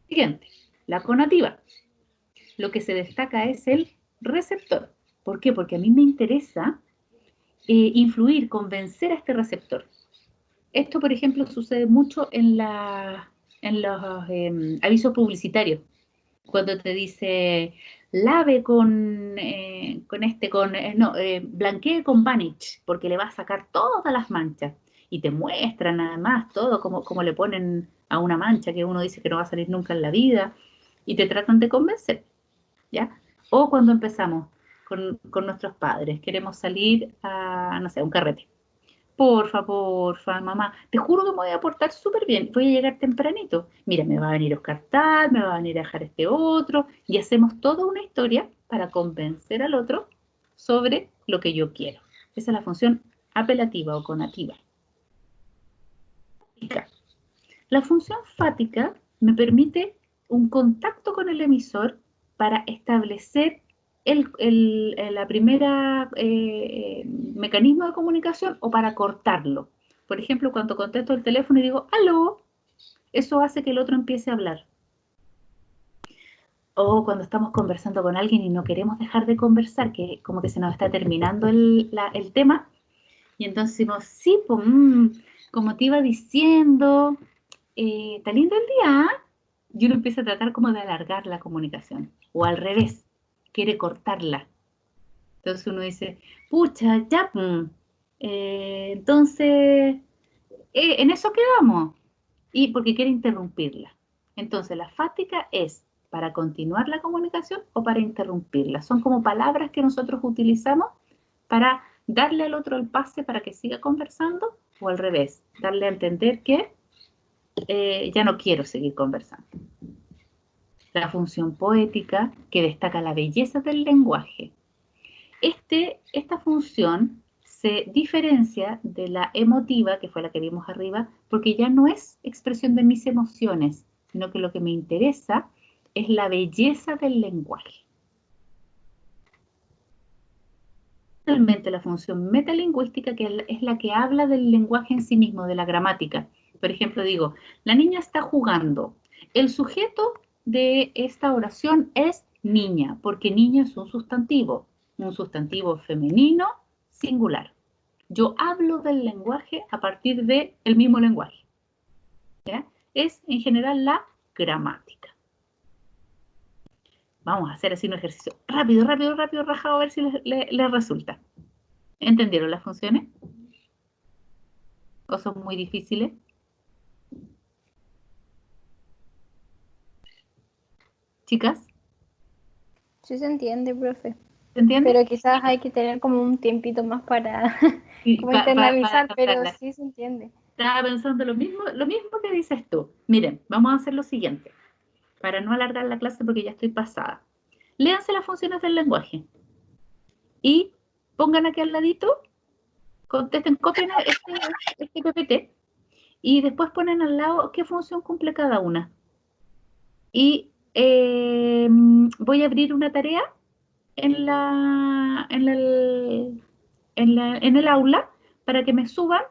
Siguiente, la conativa. Lo que se destaca es el receptor. ¿Por qué? Porque a mí me interesa influir, convencer a este receptor. Esto, por ejemplo, sucede mucho en los avisos publicitarios. Cuando te dice, lave blanquee con Vanish, porque le va a sacar todas las manchas. Y te muestran además todo, como le ponen a una mancha que uno dice que no va a salir nunca en la vida, y te tratan de convencer, ¿ya? O cuando empezamos con nuestros padres, queremos salir a, no sé, a un carrete. Porfa, mamá, te juro que me voy a portar súper bien, voy a llegar tempranito. Mira, me va a venir Oscar tal, me va a venir a dejar este otro, y hacemos toda una historia para convencer al otro sobre lo que yo quiero. Esa es la función apelativa o conativa. La función fática me permite un contacto con el emisor para establecer la primera mecanismo de comunicación o para cortarlo. Por ejemplo, cuando contesto el teléfono y digo, aló, eso hace que el otro empiece a hablar. O cuando estamos conversando con alguien y no queremos dejar de conversar, que como que se nos está terminando el tema, y entonces decimos, sí, pues, como te iba diciendo, está lindo el día, ¿eh? Y uno empieza a tratar como de alargar la comunicación, o al revés, quiere cortarla. Entonces uno dice, pucha, ya, entonces, en eso quedamos, y porque quiere interrumpirla. Entonces la fática es para continuar la comunicación o para interrumpirla. Son como palabras que nosotros utilizamos para darle al otro el pase para que siga conversando, o al revés, darle a entender que ya no quiero seguir conversando. La función poética, que destaca la belleza del lenguaje. Esta función se diferencia de la emotiva, que fue la que vimos arriba, porque ya no es expresión de mis emociones, sino que lo que me interesa es la belleza del lenguaje. Realmente la función metalingüística, que es la que habla del lenguaje en sí mismo, de la gramática. Por ejemplo, digo, la niña está jugando. El sujeto de esta oración es niña, porque niña es un sustantivo femenino singular. Yo hablo del lenguaje a partir del mismo lenguaje. ¿Ya? Es en general la gramática. Vamos a hacer así un ejercicio rápido, rajado, a ver si les resulta. ¿Entendieron las funciones? ¿O son muy difíciles? Chicas, Sí se entiende, profe. ¿se entiende? Pero quizás hay que tener como un tiempito más para como internalizar, pero sí se entiende. Estaba pensando lo mismo que dices tú. Miren, vamos a hacer lo siguiente, para no alargar la clase porque ya estoy pasada. Léanse las funciones del lenguaje y pongan aquí al ladito, contesten, copien este PPT y después ponen al lado qué función cumple cada una. Y voy a abrir una tarea en el aula para que me suban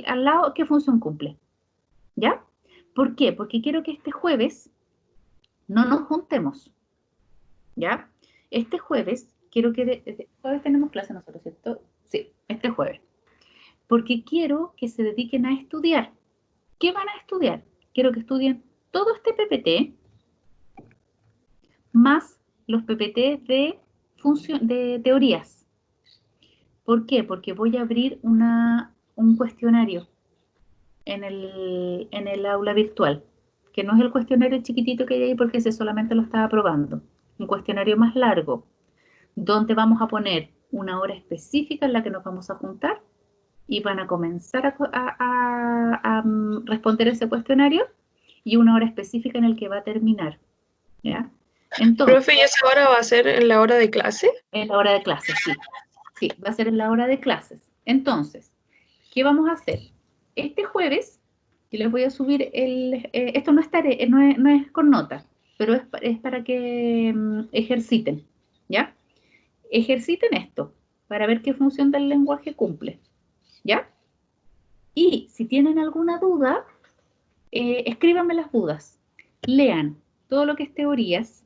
al lado qué función cumple. ¿Ya? ¿Por qué? Porque quiero que este jueves no nos juntemos. ¿Ya? Este jueves quiero que... jueves tenemos clase nosotros, ¿cierto? Sí, este jueves. Porque quiero que se dediquen a estudiar. ¿Qué van a estudiar? Quiero que estudien todo este PPT más los PPT de teorías. ¿Por qué? Porque voy a abrir un cuestionario en el aula virtual, que no es el cuestionario chiquitito que hay ahí porque ese solamente lo estaba probando. Un cuestionario más largo, donde vamos a poner una hora específica en la que nos vamos a juntar y van a comenzar a responder ese cuestionario y una hora específica en el que va a terminar. ¿Ya? Entonces, Profe, ¿y esa hora va a ser en la hora de clase? En la hora de clases, sí. Sí, va a ser en la hora de clases. Entonces, ¿qué vamos a hacer? Este jueves, yo les voy a subir esto no es, no es con nota, pero es para que ejerciten, ¿ya? Ejerciten esto, para ver qué función del lenguaje cumple, ¿ya? Y si tienen alguna duda, escríbanme las dudas. Lean todo lo que es teorías,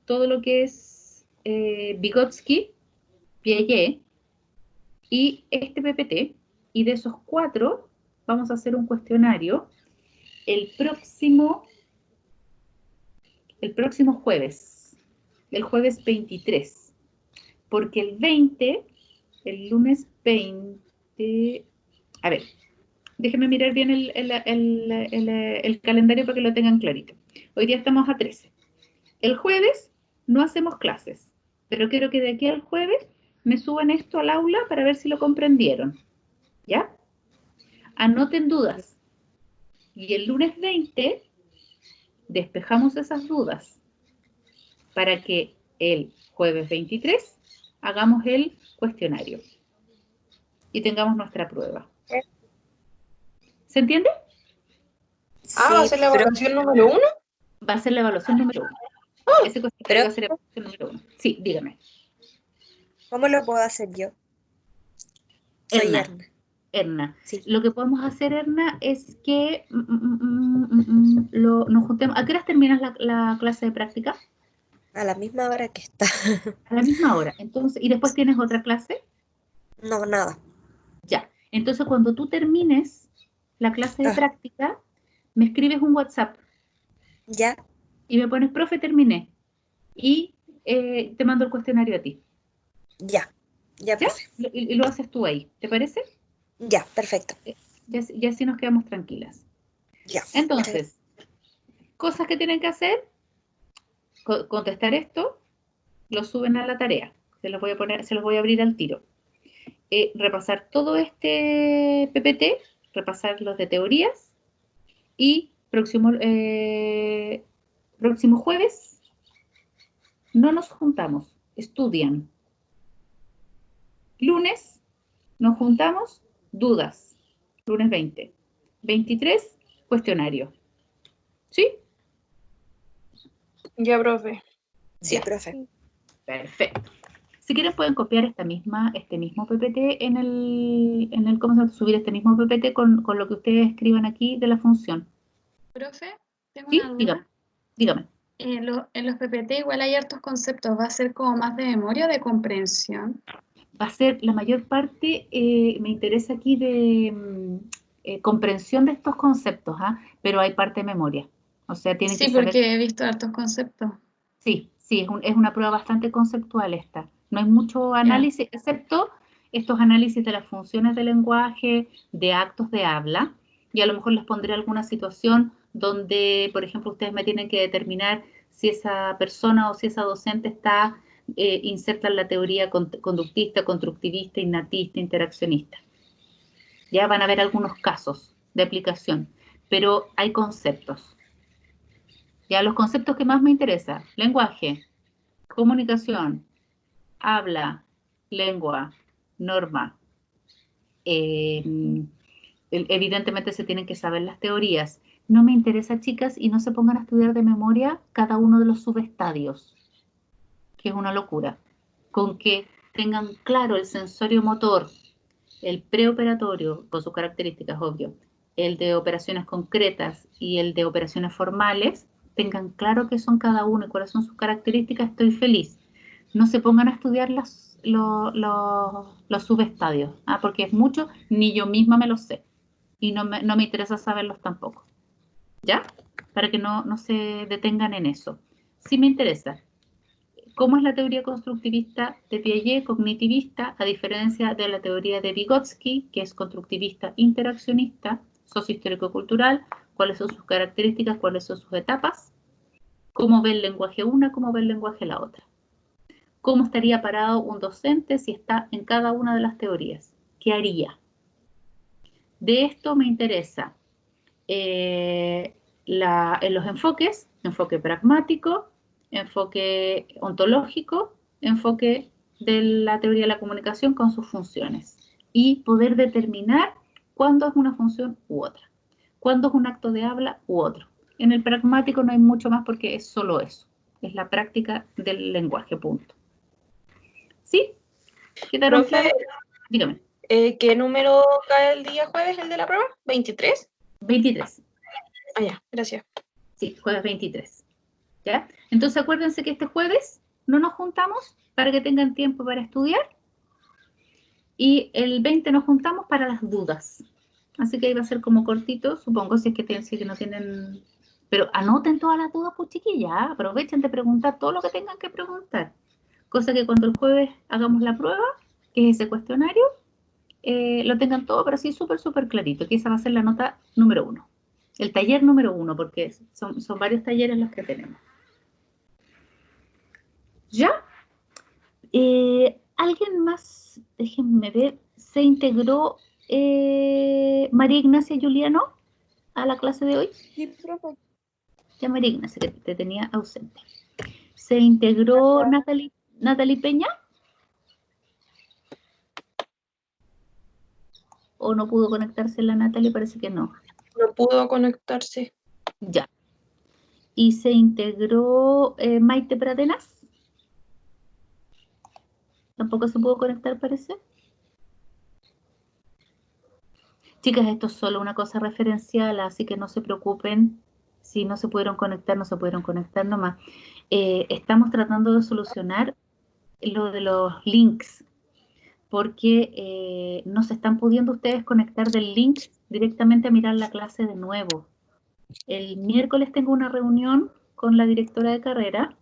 todo lo que es Vygotsky, Piaget y este PPT, y de esos 4 vamos a hacer un cuestionario el próximo jueves, el jueves 23, porque el lunes 20, a ver, déjenme mirar bien el calendario para que lo tengan clarito. Hoy día estamos a 13. El jueves no hacemos clases, pero quiero que de aquí al jueves me suban esto al aula para ver si lo comprendieron. ¿Ya? Anoten dudas. Y el lunes 20 despejamos esas dudas para que el jueves 23 hagamos el cuestionario y tengamos nuestra prueba. ¿Se entiende? ¿Va a ser la evaluación número 1? Va a ser la evaluación número 1. Ese cuestionario va a ser la evaluación número 1. Sí, dígame. ¿Cómo lo puedo hacer yo? Soy Erna. Sí. Lo que podemos hacer, Erna, es que nos juntemos. ¿A qué horas terminas la clase de práctica? A la misma hora que está. A la misma hora. Entonces, ¿y después tienes otra clase? No, nada. Ya. Entonces, cuando tú termines la clase de práctica, me escribes un WhatsApp. Ya. Y me pones, profe, terminé. Y te mando el cuestionario a ti. Ya. Ya, profe. Y lo haces tú ahí. ¿Te parece? Ya, perfecto. Ya así nos quedamos tranquilas. Ya. Entonces, cosas que tienen que hacer, contestar esto, lo suben a la tarea. Se los voy a abrir al tiro. Repasar todo este PPT, repasar los de teorías y próximo jueves no nos juntamos, estudian. Lunes nos juntamos, dudas. Lunes 20. 23, cuestionario. ¿Sí? Ya, profe. Sí, Ya. profe. Perfecto. Si quieren pueden copiar este mismo PPT ¿cómo se llama? Subir este mismo PPT con lo que ustedes escriban aquí de la función. Profe, tengo ¿Sí? una duda. Dígame. En los PPT igual hay hartos conceptos. ¿Va a ser como más de memoria o de comprensión? va a ser la mayor parte, me interesa aquí de comprensión de estos conceptos, pero hay parte de memoria. O sea, tienen que Sí, saber. porque he visto hartos conceptos. Sí, es una prueba bastante conceptual esta. No hay mucho análisis, excepto estos análisis de las funciones del lenguaje, de actos de habla, y a lo mejor les pondré alguna situación donde, por ejemplo, ustedes me tienen que determinar si esa persona o si esa docente está inserta en la teoría conductista, constructivista, innatista, interaccionista. Ya van a haber algunos casos de aplicación, pero hay conceptos. Ya los conceptos que más me interesan: lenguaje, comunicación, habla, lengua, norma. Evidentemente se tienen que saber las teorías. No me interesa, chicas, y no se pongan a estudiar de memoria cada uno de los subestadios, que es una locura. Con que tengan claro el sensorio motor, el preoperatorio, con sus características, obvio, el de operaciones concretas y el de operaciones formales, tengan claro qué son cada uno y cuáles son sus características, estoy feliz. No se pongan a estudiar los subestadios, porque es mucho, ni yo misma me los sé, y no me interesa saberlos tampoco, ¿ya? Para que no se detengan en eso. Sí me interesa. ¿Cómo es la teoría constructivista de Piaget, cognitivista, a diferencia de la teoría de Vygotsky, que es constructivista interaccionista, sociohistórico-cultural? ¿Cuáles son sus características? ¿Cuáles son sus etapas? ¿Cómo ve el lenguaje una? ¿Cómo ve el lenguaje la otra? ¿Cómo estaría parado un docente si está en cada una de las teorías? ¿Qué haría? De esto me interesa en los enfoques: enfoque pragmático, enfoque ontológico, enfoque de la teoría de la comunicación con sus funciones, y poder determinar cuándo es una función u otra, cuándo es un acto de habla u otro. En el pragmático no hay mucho más porque es solo eso, es la práctica del lenguaje, punto. ¿Sí? ¿Quedaron claros? Dígame. ¿Qué número cae el día jueves, el de la prueba? ¿23? 23. Ah, ya, gracias. Sí, jueves 23. ¿Ya? Entonces acuérdense que este jueves no nos juntamos para que tengan tiempo para estudiar, y el 20 nos juntamos para las dudas. Así que ahí va a ser como cortito, supongo, si es que no tienen... Pero anoten todas las dudas, pues chiquillas, aprovechen de preguntar todo lo que tengan que preguntar. Cosa que cuando el jueves hagamos la prueba, que es ese cuestionario, lo tengan todo, pero sí súper, súper clarito, que esa va a ser la nota número 1. El taller número 1, porque son varios talleres los que tenemos. ¿Ya? ¿Alguien más? Déjenme ver. ¿Se integró María Ignacia Juliano a la clase de hoy? Sí, profe. Ya, María Ignacia, que te tenía ausente. ¿Se integró Natalie Peña? ¿O no pudo conectarse la Natalie? Parece que no. No pudo conectarse. Ya. ¿Y se integró Maite Pradenas? Tampoco se pudo conectar, parece. Chicas, esto es solo una cosa referencial, así que no se preocupen. Si no se pudieron conectar, no se pudieron conectar nomás. Estamos tratando de solucionar lo de los links, porque no se están pudiendo ustedes conectar del link directamente a mirar la clase de nuevo. El miércoles tengo una reunión con la directora de carrera,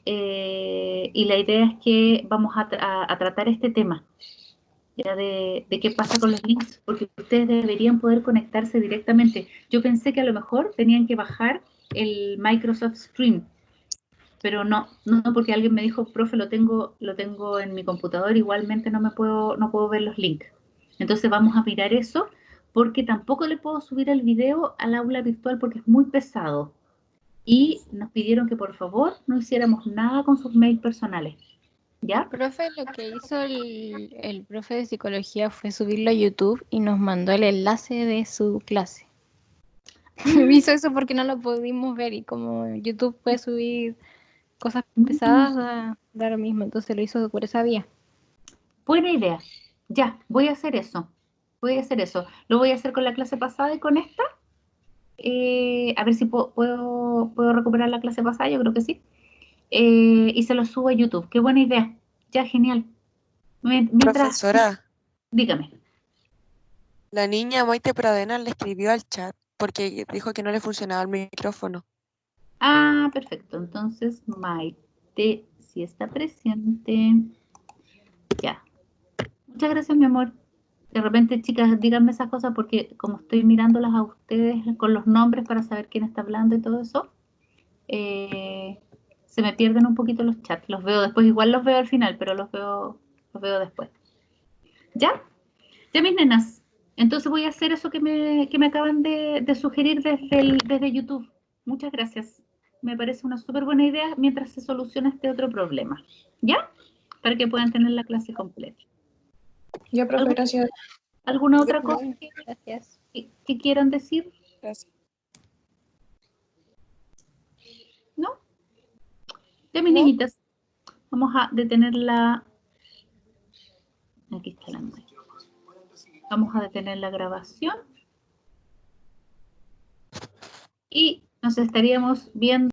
y la idea es que vamos a tratar este tema, ya de qué pasa con los links, porque ustedes deberían poder conectarse directamente. Yo pensé que a lo mejor tenían que bajar el Microsoft Stream, pero no, porque alguien me dijo, profe, lo tengo en mi computador, igualmente no puedo ver los links. Entonces vamos a mirar eso, porque tampoco le puedo subir el video al aula virtual porque es muy pesado. Y nos pidieron que por favor no hiciéramos nada con sus mails personales. ¿Ya? Profe, lo que hizo el profe de psicología fue subirlo a YouTube y nos mandó el enlace de su clase. Hizo eso porque no lo pudimos ver, y como YouTube puede subir cosas pesadas, da lo mismo, entonces lo hizo por esa vía. Buena idea. Ya, voy a hacer eso. Lo voy a hacer con la clase pasada y con esta. A ver si puedo recuperar la clase pasada, yo creo que sí. Y se lo subo a YouTube. Qué buena idea. Ya, genial. Mientras, Profesora, dígame. la niña Maite Pradena le escribió al chat porque dijo que no le funcionaba el micrófono. Ah, perfecto. Entonces, Maite, si está presente. Ya. Muchas gracias, mi amor. De repente, chicas, díganme esas cosas porque como estoy mirándolas a ustedes con los nombres para saber quién está hablando y todo eso, se me pierden un poquito los chats. Los veo después, igual los veo al final, pero los veo después. ¿Ya? Ya, mis nenas. Entonces voy a hacer eso que me acaban de sugerir desde YouTube. Muchas gracias. Me parece una súper buena idea mientras se soluciona este otro problema. ¿Ya? Para que puedan tener la clase completa. Ya, profe, gracias. ¿Alguna otra cosa Gracias. que quieran decir? Gracias. ¿No? Ya, mis niñitas. Vamos a detener la... Aquí está la nueva. Vamos a detener la grabación. Y nos estaríamos viendo.